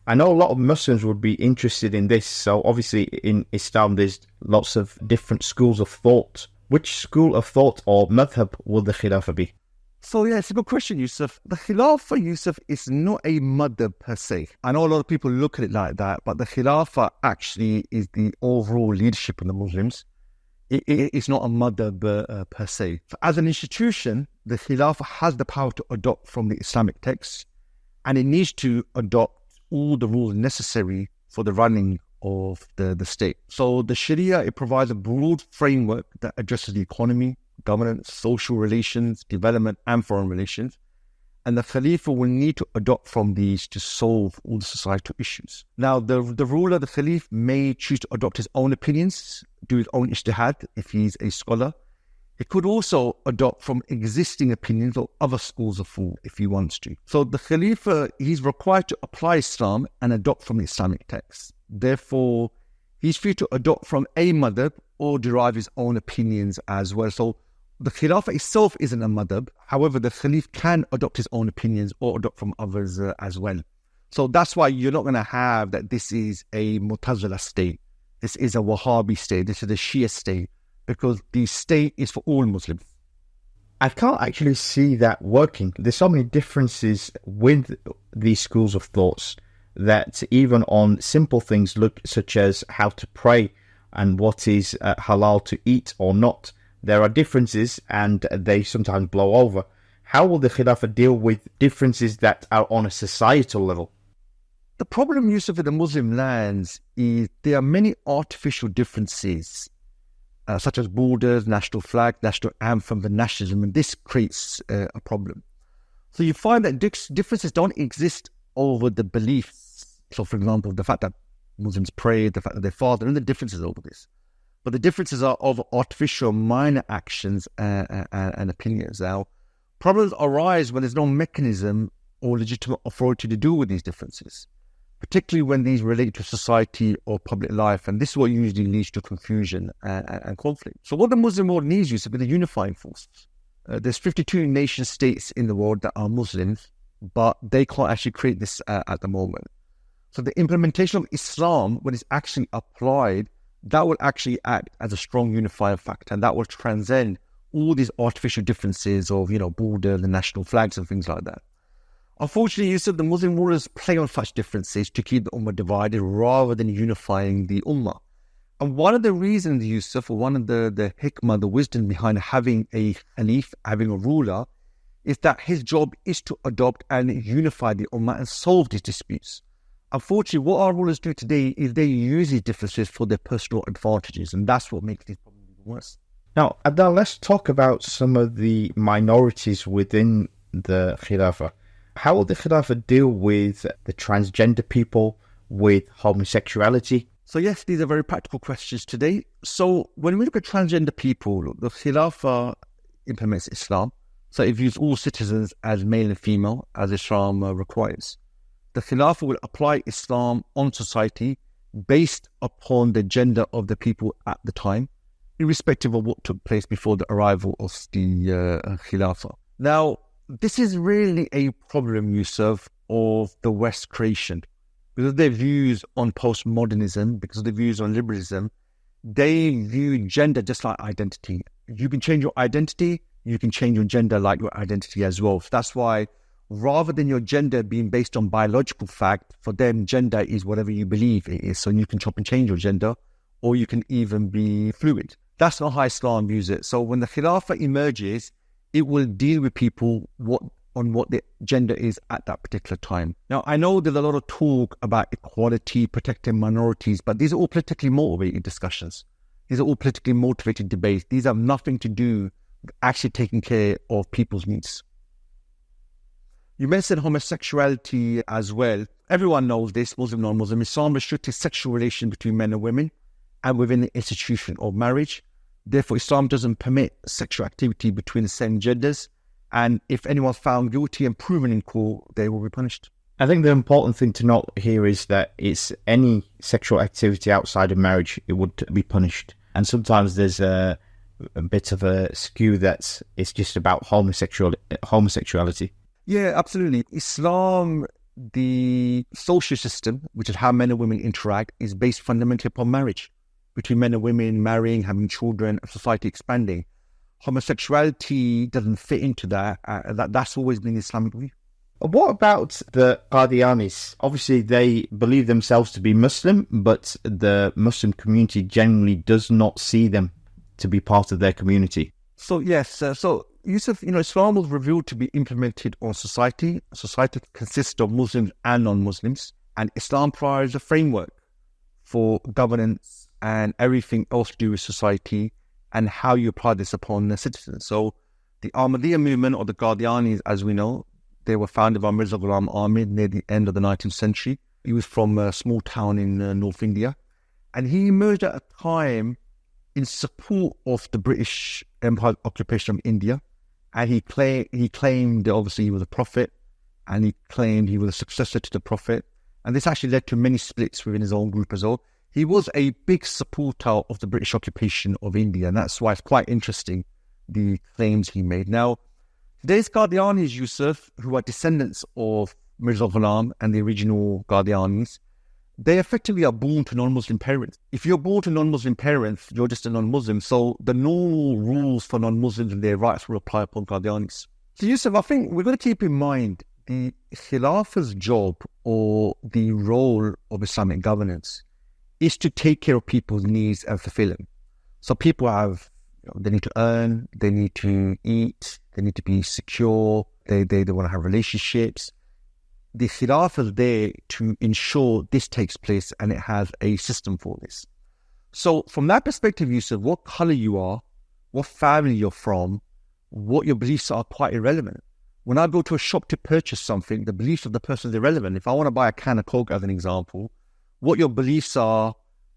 I know a lot of Muslims would be interested in this. So obviously in Islam, there's lots of different schools of thought. Which school of thought or madhab will the Khilafah be? So yeah, it's a good question, Yusuf. The Khilafah, Yusuf, is not a madhab per se. I know a lot of people look at it like that, but the Khilafah actually is the overall leadership of the Muslims. It's not a madhab per se. So as an institution, the Khilafah has the power to adopt from the Islamic texts, and it needs to adopt all the rules necessary for the running of the state. So the Sharia, it provides a broad framework that addresses the economy, governance, social relations, development, and foreign relations. And the Khalifa will need to adopt from these to solve all the societal issues. Now, the ruler, the Khalif, may choose to adopt his own opinions, do his own ijtihad if he's a scholar. He could also adopt from existing opinions or other schools of thought if he wants to. So the Khalifa, he's required to apply Islam and adopt from the Islamic texts. Therefore, He's free to adopt from a madhab or derive his own opinions as well. So the Khilafah itself isn't a madhab. However, the Khalif can adopt his own opinions or adopt from others as well. So that's why you're not going to have that this is a Mu'tazila state. This is a Wahhabi state. This is a Shia state. Because the state is for all Muslims. I can't actually see that working. There's so many differences with these schools of thoughts that even on simple things such as how to pray and what is halal to eat or not, there are differences and they sometimes blow over. How will the Khilafah deal with differences that are on a societal level? The problem, Yusuf, in the Muslim lands is there are many artificial differences, such as borders, national flag, national anthem, and nationalism, and this creates a problem. So you find that differences don't exist over the beliefs. So, for example, the fact that Muslims pray, the fact that they fast, there are the differences over this. But the differences are over artificial minor actions and opinions. Now, problems arise when there's no mechanism or legitimate authority to deal with these differences, particularly when these relate to society or public life. And this is what usually leads to confusion and conflict. So what the Muslim world needs is to be the unifying force. There's 52 nation states in the world that are Muslims, but they can't actually create this at the moment. So the implementation of Islam, when it's actually applied, that will actually act as a strong unifying factor, and that will transcend all these artificial differences of, border, the national flags and things like that. Unfortunately, Yusuf, the Muslim rulers play on such differences to keep the Ummah divided rather than unifying the Ummah. And one of the reasons, Yusuf, or one of the hikmah, the wisdom behind having a Khalif, having a ruler, is that his job is to adopt and unify the Ummah and solve these disputes. Unfortunately, what our rulers do today is they use these differences for their personal advantages, and that's what makes these problems even worse. Now, Adel, let's talk about some of the minorities within the Khilafah. How will the Khilafah deal with the transgender people, with homosexuality? So yes, these are very practical questions today. So when we look at transgender people, the Khilafah implements Islam. So it views all citizens as male and female, as Islam requires. The Khilafah will apply Islam on society based upon the gender of the people at the time, irrespective of what took place before the arrival of the Khilafah. Now, this is really a problem, Yusuf, of the West creation. Because of their views on postmodernism, because of their views on liberalism, they view gender just like identity. You can change your identity, you can change your gender like your identity as well. So that's why, rather than your gender being based on biological fact, for them, gender is whatever you believe it is. So you can chop and change your gender, or you can even be fluid. That's not how Islam views it. So when the Khilafah emerges, it will deal with people on what their gender is at that particular time. Now, I know there's a lot of talk about equality, protecting minorities, but these are all politically motivated discussions. These are all politically motivated debates. These have nothing to do with actually taking care of people's needs. You mentioned homosexuality as well. Everyone knows this, Muslim, non-Muslim. Islam restricted sexual relations between men and women and within the institution of marriage. Therefore, Islam doesn't permit sexual activity between the same genders. And if anyone's found guilty and proven in court, they will be punished. I think the important thing to note here is that it's any sexual activity outside of marriage, it would be punished. And sometimes there's a bit of a skew that it's just about homosexuality. Yeah, absolutely. Islam, the social system, which is how men and women interact, is based fundamentally upon marriage. Between men and women, marrying, having children, society expanding. Homosexuality doesn't fit into that. That's always been the Islamic view. What about the Qadianis? Obviously, they believe themselves to be Muslim, but the Muslim community generally does not see them to be part of their community. So yes, Yusuf, Islam was revealed to be implemented on society. Society consists of Muslims and non-Muslims, and Islam provides a framework for governance and everything else to do with society and how you apply this upon the citizens. So the Ahmadiyya movement, or the Qadianis, as we know, they were founded by Mirza Ghulam Ahmad near the end of the 19th century. He was from a small town in North India, and he emerged at a time in support of the British Empire occupation of India. And he claimed that obviously he was a prophet, and he claimed he was a successor to the prophet. And this actually led to many splits within his own group as well. He was a big supporter of the British occupation of India, and that's why it's quite interesting, the claims he made. Now, today's Qadianis, Yusuf, who are descendants of Mirza Ghulam and the original Qadianis, they effectively are born to non-Muslim parents. If you're born to non-Muslim parents, you're just a non-Muslim. So the normal rules for non-Muslims and their rights will apply upon Qadianis. So Yusuf, I think we've got to keep in mind the Khilafah's job or the role of Islamic governance is to take care of people's needs and fulfill them. So people have, they need to earn, they need to eat, they need to be secure, they want to have relationships. The Khilafah is there to ensure this takes place, and it has a system for this. So from that perspective, Yusuf, what color you are, what family you're from, what your beliefs are quite irrelevant. When I go to a shop to purchase something, the beliefs of the person is irrelevant. If I want to buy a can of Coke as an example, what your beliefs are,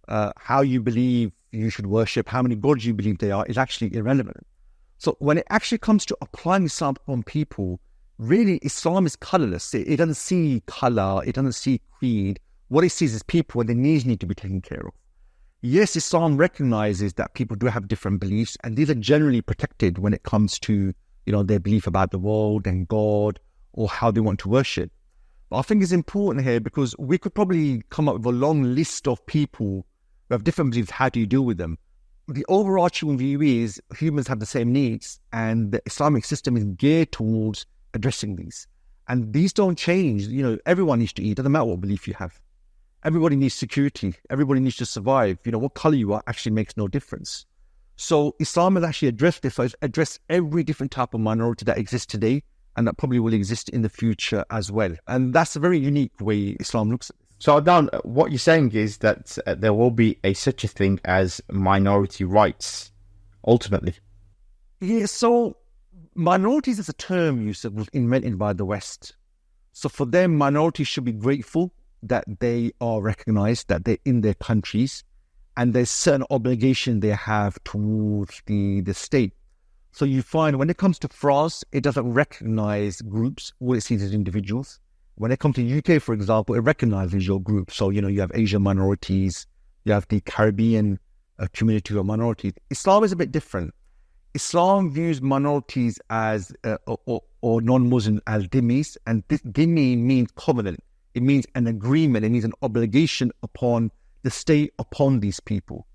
how you believe you should worship, how many gods you believe they are, is actually irrelevant. So when it actually comes to applying Islam on people, really Islam is colorless. It doesn't see color, it doesn't see creed. What it sees is people and their needs need to be taken care of. Yes, Islam recognizes that people do have different beliefs, and these are generally protected when it comes to, their belief about the world and God or how they want to worship. But I think it's important here because we could probably come up with a long list of people who have different beliefs. How do you deal with them? The overarching view is humans have the same needs, and the Islamic system is geared towards addressing these. And these don't change. Everyone needs to eat. It doesn't matter what belief you have. Everybody needs security. Everybody needs to survive. What color you are actually makes no difference. So Islam has actually addressed this. So it's addressed every different type of minority that exists today, and that probably will exist in the future as well. And that's a very unique way Islam looks at it. So Adnan, what you're saying is that there will be such a thing as minority rights, ultimately. Yeah, so minorities as a term, Yusuf, was invented by the West. So for them, minorities should be grateful that they are recognized, that they're in their countries, and there's certain obligation they have towards the state. So you find when it comes to France, it doesn't recognize groups, all it sees is individuals. When it comes to UK, for example, it recognizes your group. So, you have Asian minorities, you have the Caribbean community of minorities. Islam is a bit different. Islam views minorities as, or non-Muslims as demise, and this demise means covenant. It means an agreement, it means an obligation upon the state, upon these people.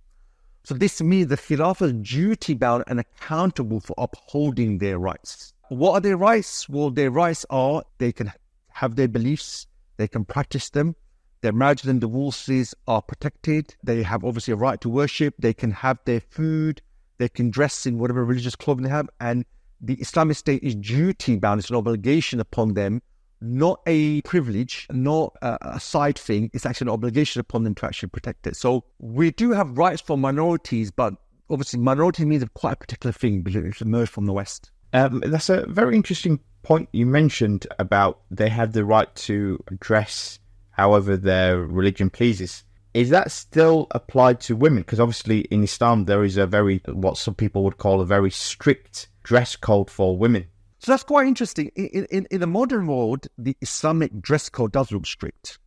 So this means the Khilafah is duty-bound and accountable for upholding their rights. What are their rights? Well, their rights are they can have their beliefs, they can practice them, their marriages and divorces are protected, they have obviously a right to worship, they can have their food, they can dress in whatever religious clothing they have, and the Islamic State is duty-bound, it's an obligation upon them, not a privilege, not a side thing, it's actually an obligation upon them to actually protect it. So we do have rights for minorities, but obviously minority means quite a particular thing because it's emerged from the West. That's a very interesting point you mentioned about they have the right to dress however their religion pleases. Is that still applied to women? Because obviously in Islam there is what some people would call a very strict dress code for women. So that's quite interesting. In the modern world, the Islamic dress code does look strict.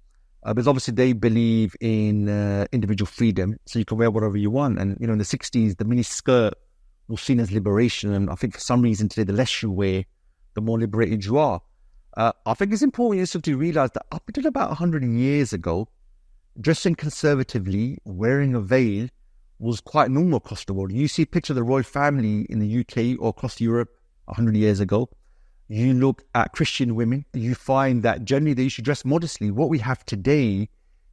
Because obviously they believe in individual freedom, so you can wear whatever you want. And, in the 60s, the mini skirt was seen as liberation. And I think for some reason today, the less you wear, the more liberated you are. I think it's important to realize that up until about 100 years ago, dressing conservatively, wearing a veil was quite normal across the world. You see pictures of the royal family in the UK or across Europe 100 years ago. You look at Christian women, you find that generally they should dress modestly. What we have today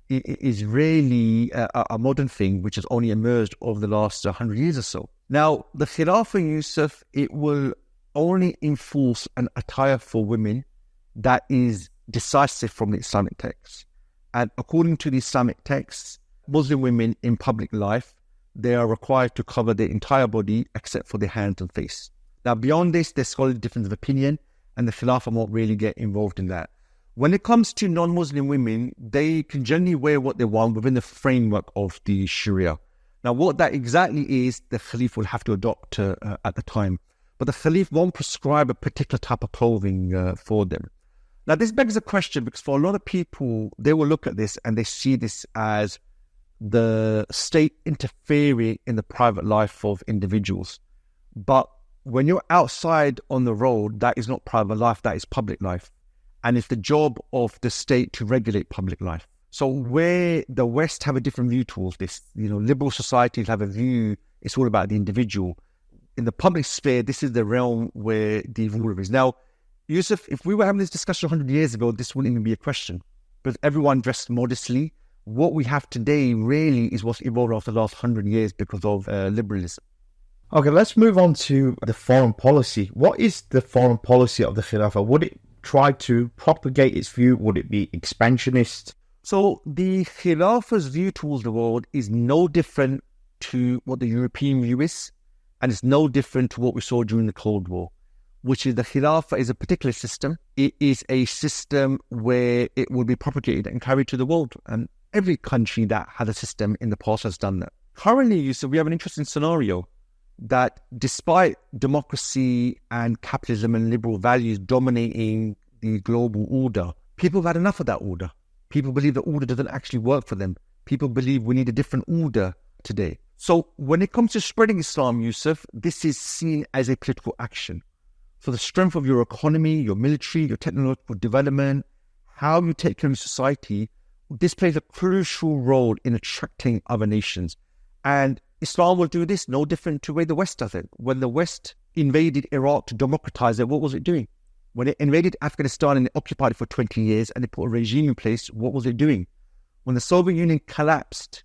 is really a modern thing, which has only emerged over the last 100 years or so. Now, the Khilafah, Yusuf, it will only enforce an attire for women that is decisive from the Islamic text. And according to the Islamic texts, Muslim women in public life, they are required to cover their entire body except for their hands and face. Now, beyond this, there's scholarly difference of opinion, and the Khilafah won't really get involved in that. When it comes to non-Muslim women, they can generally wear what they want within the framework of the Sharia. Now, what that exactly is, the Khalif will have to adopt at the time. But the Khalif won't prescribe a particular type of clothing for them. Now, this begs a question, because for a lot of people, they will look at this and they see this as the state interfering in the private life of individuals. But when you're outside on the road, that is not private life, that is public life. And it's the job of the state to regulate public life. So where the West have a different view towards this, liberal societies have a view, it's all about the individual. In the public sphere, this is the realm where the ruler is. Now, Yusuf, if we were having this discussion 100 years ago, this wouldn't even be a question. Because everyone dressed modestly. What we have today really is what's evolved after the last 100 years because of liberalism. Okay, let's move on to the foreign policy. What is the foreign policy of the Khilafah? Would it try to propagate its view? Would it be expansionist? So the Khilafah's view towards the world is no different to what the European view is, and it's no different to what we saw during the Cold War, which is the Khilafah is a particular system. It is a system where it will be propagated and carried to the world, and every country that had a system in the past has done that. Currently, Yusuf, we have an interesting scenario that despite democracy and capitalism and liberal values dominating the global order, people have had enough of that order. People believe the order doesn't actually work for them. People believe we need a different order today. So when it comes to spreading Islam, Yusuf, this is seen as a political action. So the strength of your economy, your military, your technological development, how you take care of society, this plays a crucial role in attracting other nations. And Islam will do this no different to the way the West does it. When the West invaded Iraq to democratize it, what was it doing? When it invaded Afghanistan and it occupied it for 20 years and it put a regime in place, what was it doing? When the Soviet Union collapsed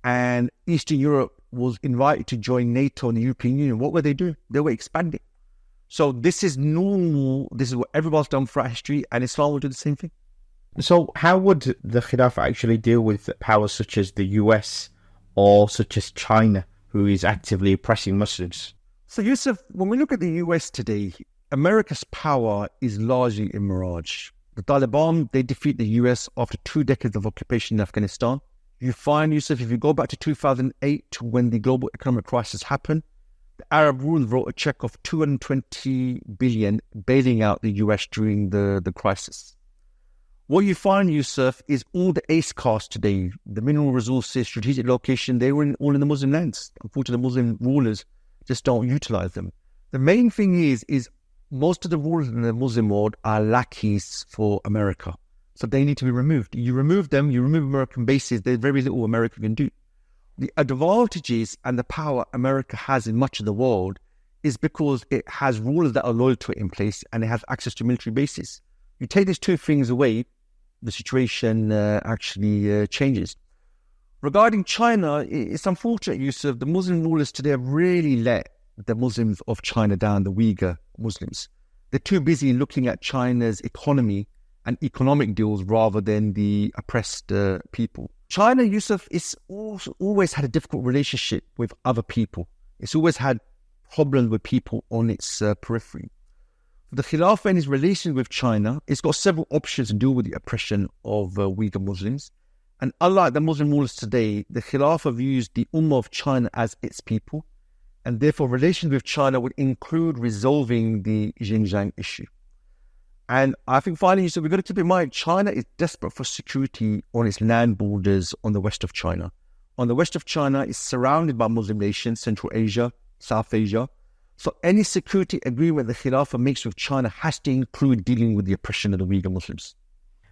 and Eastern Europe was invited to join NATO and the European Union, what were they doing? They were expanding. So this is normal. This is what everyone's done throughout history, and Islam will do the same thing. So how would the Khilafah actually deal with powers such as the US or such as China, who is actively oppressing Muslims? So Yusuf, when we look at the US today, America's power is largely a mirage. The Taliban, they defeat the US after 2 decades of occupation in Afghanistan. You find, Yusuf, if you go back to 2008 to when the global economic crisis happened, the Arab world wrote a check of $220 billion bailing out the US during the crisis. What you find, Yusuf, is all the ace casts today, the mineral resources, strategic location, they were all in the Muslim lands. Unfortunately, the Muslim rulers just don't utilize them. The main thing is most of the rulers in the Muslim world are lackeys for America. So they need to be removed. You remove them, you remove American bases, there's very little America can do. The advantages and the power America has in much of the world is because it has rulers that are loyal to it in place and it has access to military bases. You take these 2 things away, the situation actually changes. Regarding China, it's unfortunate, Yusuf, the Muslim rulers today have really let the Muslims of China down, the Uyghur Muslims. They're too busy looking at China's economy and economic deals rather than the oppressed people. China, Yusuf, is always had a difficult relationship with other people. It's always had problems with people on its periphery. The Khilafah in its relations with China, it's got several options to deal with the oppression of Uyghur Muslims. And unlike the Muslim rulers today, the Khilafah views the Ummah of China as its people. And therefore, relations with China would include resolving the Xinjiang issue. And I think finally, so we've got to keep in mind, China is desperate for security on its land borders on the west of China. On the west of China, it's surrounded by Muslim nations, Central Asia, South Asia. So any security agreement the Khilafah makes with China has to include dealing with the oppression of the Uyghur Muslims.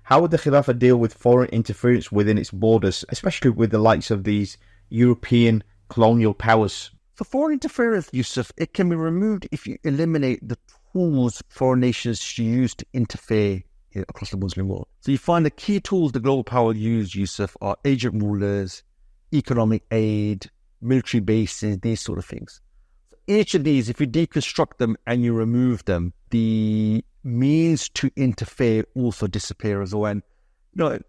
How would the Khilafah deal with foreign interference within its borders, especially with the likes of these European colonial powers? For foreign interference, Yusuf, it can be removed if you eliminate the tools foreign nations use to interfere across the Muslim world. So you find the key tools the global power use, Yusuf, are agent rulers, economic aid, military bases, these sort of things. So each of these, if you deconstruct them and you remove them, the means to interfere also disappear as well. And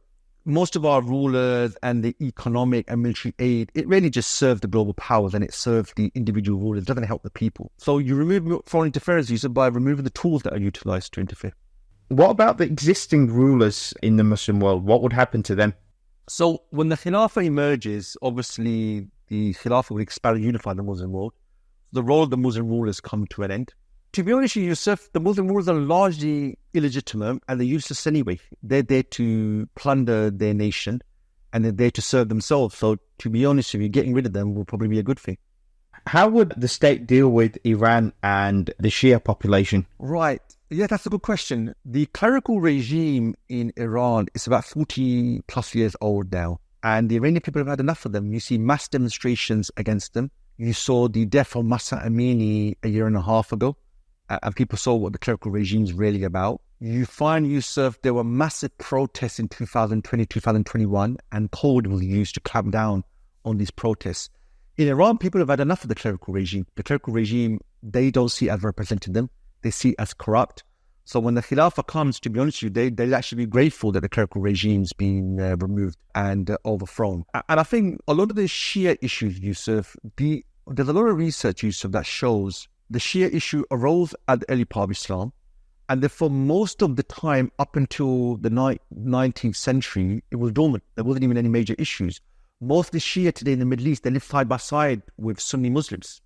most of our rulers and the economic and military aid, it really just serves the global powers and it serves the individual rulers. It doesn't help the people. So you remove foreign interference by removing the tools that are utilized to interfere. What about the existing rulers in the Muslim world? What would happen to them? So when the Khilafah emerges, obviously the Khilafah will expand and unify the Muslim world. The role of the Muslim rulers come to an end. To be honest with you, Yusuf, the Muslim rulers are largely illegitimate and they're useless anyway. They're there to plunder their nation and they're there to serve themselves. So to be honest with you, getting rid of them will probably be a good thing. How would the state deal with Iran and the Shia population? Right. Yeah, that's a good question. The clerical regime in Iran is about 40 plus years old now. And the Iranian people have had enough of them. You see mass demonstrations against them. You saw the death of Masa Amini a year and a half ago. And people saw what the clerical regime is really about. You find, Yusuf, there were massive protests in 2020, 2021, and code was used to clamp down on these protests. In Iran, people have had enough of the clerical regime. The clerical regime, they don't see it as representing them. They see it as corrupt. So when the Khilafah comes, to be honest with you, they'll actually be grateful that the clerical regime's been removed and overthrown. And I think a lot of the Shia issues, Yusuf, there's a lot of research, Yusuf, that shows the Shia issue arose at the early part of Islam. And therefore, most of the time, up until the 19th century, it was dormant. There wasn't even any major issues. Most of the Shia today in the Middle East, they live side by side with Sunni Muslims.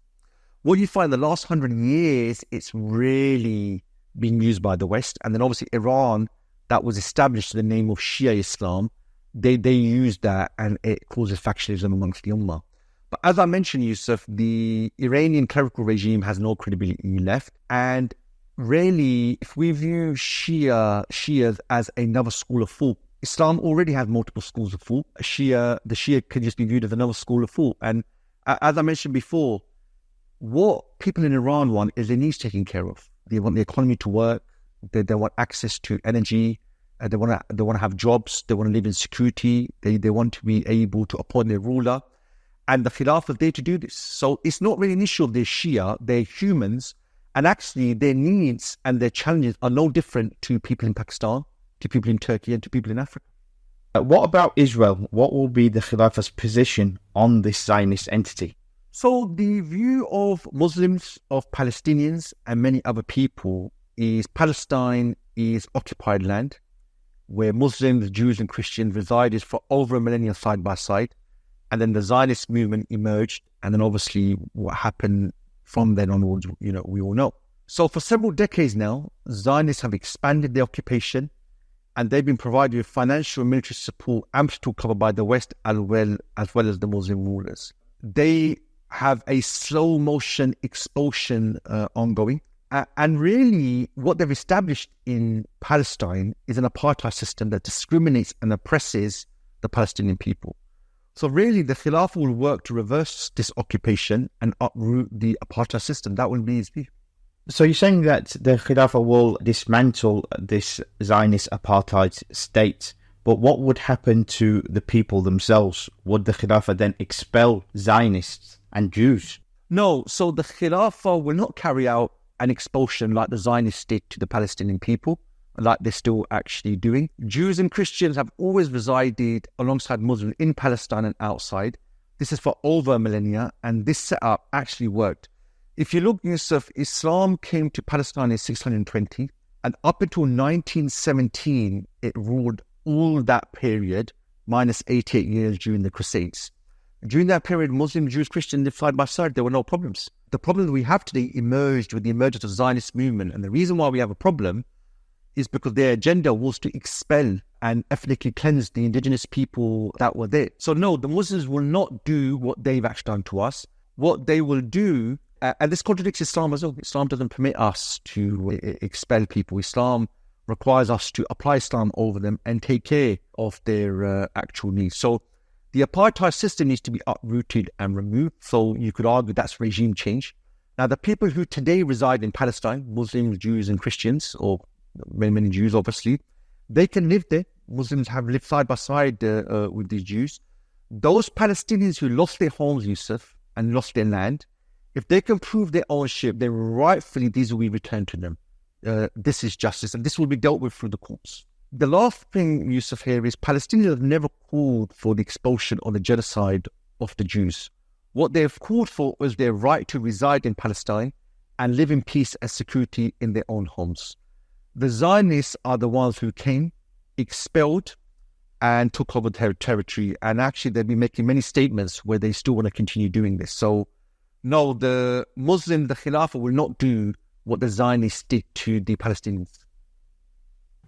What you find in the last 100 years, it's really being used by the West. And then obviously Iran, that was established in the name of Shia Islam. They use that and it causes factionalism amongst the Ummah. But as I mentioned, Yusuf, the Iranian clerical regime has no credibility left. And really, if we view Shias as another school of thought, Islam already has multiple schools of thought. The Shia can just be viewed as another school of thought. And as I mentioned before, what people in Iran want is their needs taken care of. They want the economy to work. They want access to energy. They want to have jobs. They want to live in security. They want to be able to appoint their ruler. And the Khilafah is there to do this. So it's not really an issue of they're Shia. They're humans. And actually, their needs and their challenges are no different to people in Pakistan, to people in Turkey, and to people in Africa. What about Israel? What will be the Khilafah's position on this Zionist entity? So the view of Muslims, of Palestinians, and many other people is Palestine is occupied land where Muslims, Jews, and Christians resided for over a millennia side by side. And then the Zionist movement emerged. And then obviously what happened from then onwards, we all know. So for several decades now, Zionists have expanded their occupation and they've been provided with financial and military support amply covered by the West as well as the Muslim rulers. They have a slow motion expulsion ongoing. And really what they've established in Palestine is an apartheid system that discriminates and oppresses the Palestinian people. So really, the Khilafah will work to reverse this occupation and uproot the apartheid system. That will be his view. So you're saying that the Khilafah will dismantle this Zionist apartheid state, but what would happen to the people themselves? Would the Khilafah then expel Zionists and Jews? No, so the Khilafah will not carry out an expulsion like the Zionists did to the Palestinian people, like they're still actually doing. Jews and Christians have always resided alongside Muslims in Palestine and outside. This is for over a millennia, and this setup actually worked. If you look, Yusuf, Islam came to Palestine in 620, and up until 1917, it ruled all that period, minus 88 years during the Crusades. During that period, Muslim, Jews, Christians lived side by side. There were no problems. The problem that we have today emerged with the emergence of the Zionist movement, and the reason why we have a problem is because their agenda was to expel and ethnically cleanse the indigenous people that were there. So no, the Muslims will not do what they've actually done to us. What they will do, and this contradicts Islam as well. Islam doesn't permit us to expel people. Islam requires us to apply Islam over them and take care of their actual needs. So the apartheid system needs to be uprooted and removed. So you could argue that's regime change. Now, the people who today reside in Palestine, Muslims, Jews, and Christians, or many Jews, obviously, they can live there. Muslims have lived side by side with these Jews. Those Palestinians who lost their homes, Yusuf, and lost their land, if they can prove their ownership, then rightfully these will be returned to them. This is justice, and this will be dealt with through the courts. The last thing, Yusuf, here is Palestinians have never called for the expulsion or the genocide of the Jews. What they have called for was their right to reside in Palestine and live in peace and security in their own homes. The Zionists are the ones who came, expelled, and took over their territory. And actually, they've been making many statements where they still want to continue doing this. So, no, the Muslims, the Khilafah, will not do what the Zionists did to the Palestinians.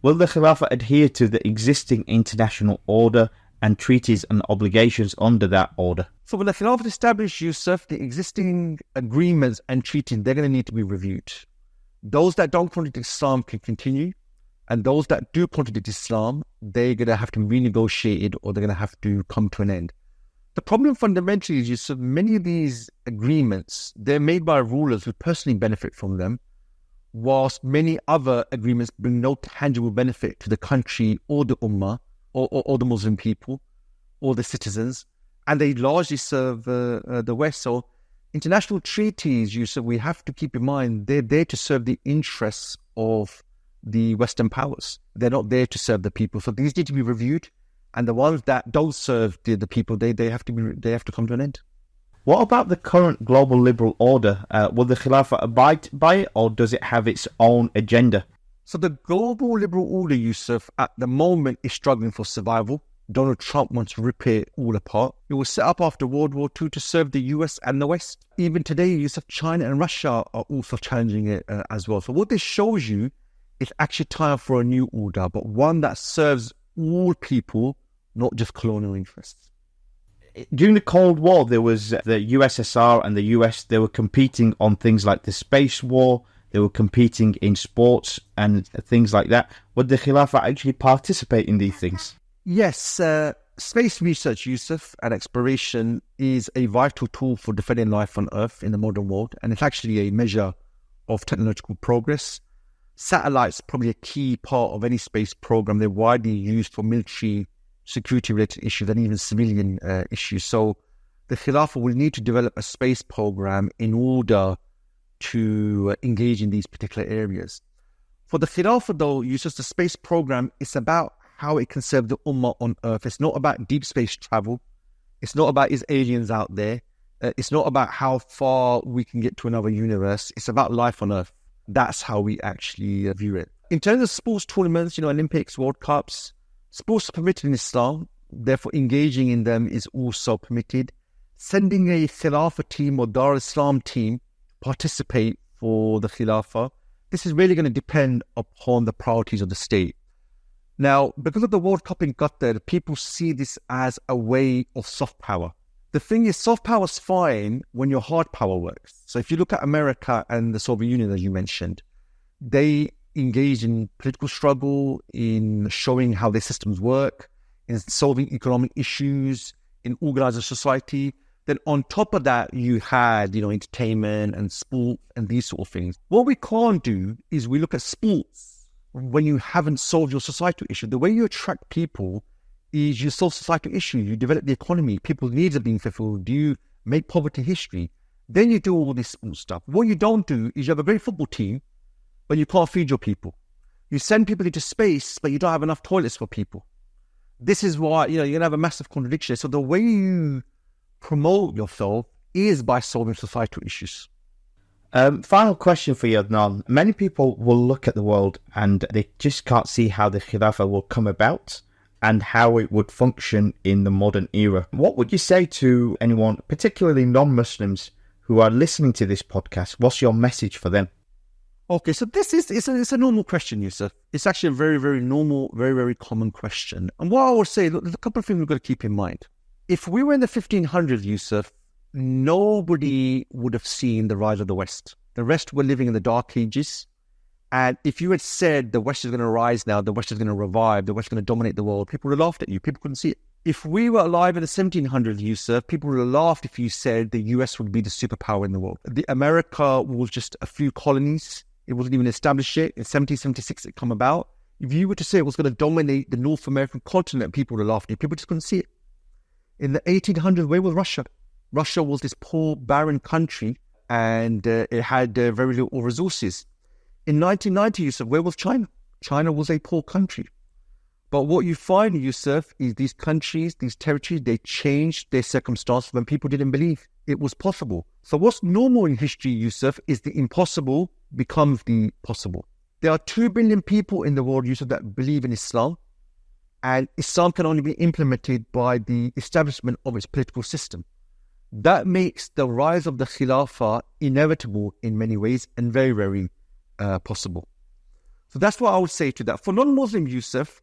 Will the Khilafah adhere to the existing international order and treaties and obligations under that order? So when the Khilafah established, Yusuf, the existing agreements and treaties, they're going to need to be reviewed. Those that don't contradict Islam can continue, and those that do contradict Islam, they're going to have to be renegotiated, or they're going to have to come to an end. The problem fundamentally is, Yusuf, many of these agreements, they're made by rulers who personally benefit from them, whilst many other agreements bring no tangible benefit to the country or the Ummah or the Muslim people or the citizens, and they largely serve the West. So international treaties, Yusuf, we have to keep in mind, they're there to serve the interests of the Western powers. They're not there to serve the people. So these need to be reviewed, and the ones that don't serve the people, they have to come to an end. What about the current global liberal order? Will the Khilafah abide by it, or does it have its own agenda? So the global liberal order, Yusuf, at the moment is struggling for survival. Donald Trump wants to rip it all apart. It was set up after World War II to serve the US and the West. Even today, Yusuf, China and Russia are also challenging it as well. So what this shows you is actually time for a new order, but one that serves all people, not just colonial interests. During the Cold War, there was the USSR and the US, they were competing on things like the space war, they were competing in sports and things like that. Would the Khilafah actually participate in these things? Yes, space research, Yusuf, and exploration is a vital tool for defending life on Earth in the modern world, and it's actually a measure of technological progress. Satellites are probably a key part of any space program. They're widely used for military security-related issues and even civilian issues. So the Khilafah will need to develop a space program in order to engage in these particular areas. For the Khilafah, though, Yusuf, the space program is about how it can serve the Ummah on Earth. It's not about deep space travel. It's not about is aliens out there. It's not about how far we can get to another universe. It's about life on Earth. That's how we actually view it. In terms of sports tournaments, Olympics, World Cups, sports are permitted in Islam. Therefore, engaging in them is also permitted. Sending a Khilafah team or Dar Islam team participate for the Khilafah, this is really going to depend upon the priorities of the state. Now, because of the World Cup in Qatar, people see this as a way of soft power. The thing is, soft power is fine when your hard power works. So if you look at America and the Soviet Union, as you mentioned, they engage in political struggle, in showing how their systems work, in solving economic issues, in organizing society. Then on top of that, you had, entertainment and sport and these sort of things. What we can't do is we look at sports when you haven't solved your societal issue. The way you attract people is you solve societal issues, you develop the economy, people's needs are being fulfilled, you make poverty history. Then you do all this sports stuff. What you don't do is you have a great football team, but you can't feed your people. You send people into space, but you don't have enough toilets for people. This is why, you're going to have a massive contradiction. So the way you promote yourself is by solving societal issues. Final question for you, Adnan. Many people will look at the world and they just can't see how the Khilafah will come about and how it would function in the modern era. What would you say to anyone, particularly non-Muslims, who are listening to this podcast? What's your message for them? Okay, so it's a normal question, Yusuf. It's actually a very, very normal, very, very common question. And what I would say, look, there's a couple of things we've got to keep in mind. If we were in the 1500s, Yusuf, nobody would have seen the rise of the West. The rest were living in the Dark Ages. And if you had said the West is going to rise now, the West is going to revive, the West is going to dominate the world, people would have laughed at you. People couldn't see it. If we were alive in the 1700s, Yusuf, people would have laughed if you said the US would be the superpower in the world. America was just a few colonies. It wasn't even established yet. In 1776, it come about. If you were to say it was going to dominate the North American continent, people would have laughed at you. People just couldn't see it. In the 1800s, where was Russia? Russia was this poor, barren country, and it had very little resources. In 1990, Yusuf, where was China? China was a poor country. But what you find, Yusuf, is these countries, these territories, they changed their circumstances when people didn't believe it was possible. So what's normal in history, Yusuf, is the impossible becomes the possible. There are 2 billion people in the world, Yusuf, that believe in Islam. And Islam can only be implemented by the establishment of its political system. That makes the rise of the Khilafah inevitable in many ways and very, very possible. So that's what I would say to that. For non-Muslim, Yusuf,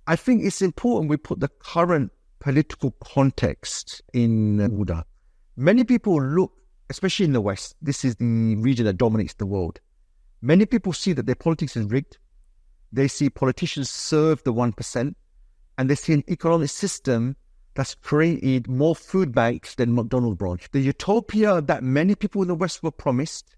I think it's important we put the current political context in order. Many people look, especially in the West, this is the region that dominates the world. Many people see that their politics is rigged. They see politicians serve the 1%, and they see an economic system that's created more food banks than McDonald's branch. The utopia that many people in the West were promised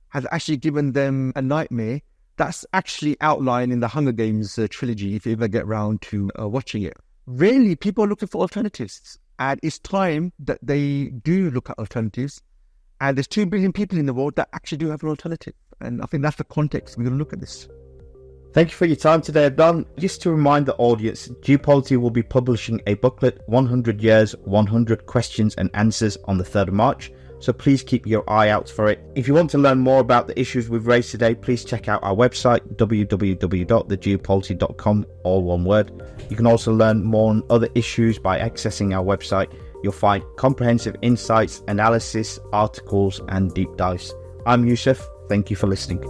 has actually given them a nightmare. That's actually outlined in the Hunger Games trilogy, if you ever get around to watching it. Really, people are looking for alternatives, and it's time that they do look at alternatives. And there's 2 billion people in the world that actually do have an alternative. And I think that's the context we're going to look at this. Thank you for your time today, Abdan. Just to remind the audience, Geopolity will be publishing a booklet, 100 Years, 100 Questions and Answers, on the 3rd of March. So please keep your eye out for it. If you want to learn more about the issues we've raised today, please check out our website, www.thegeopolity.com, all one word. You can also learn more on other issues by accessing our website. You'll find comprehensive insights, analysis, articles, and deep dives. I'm Yusuf. Thank you for listening.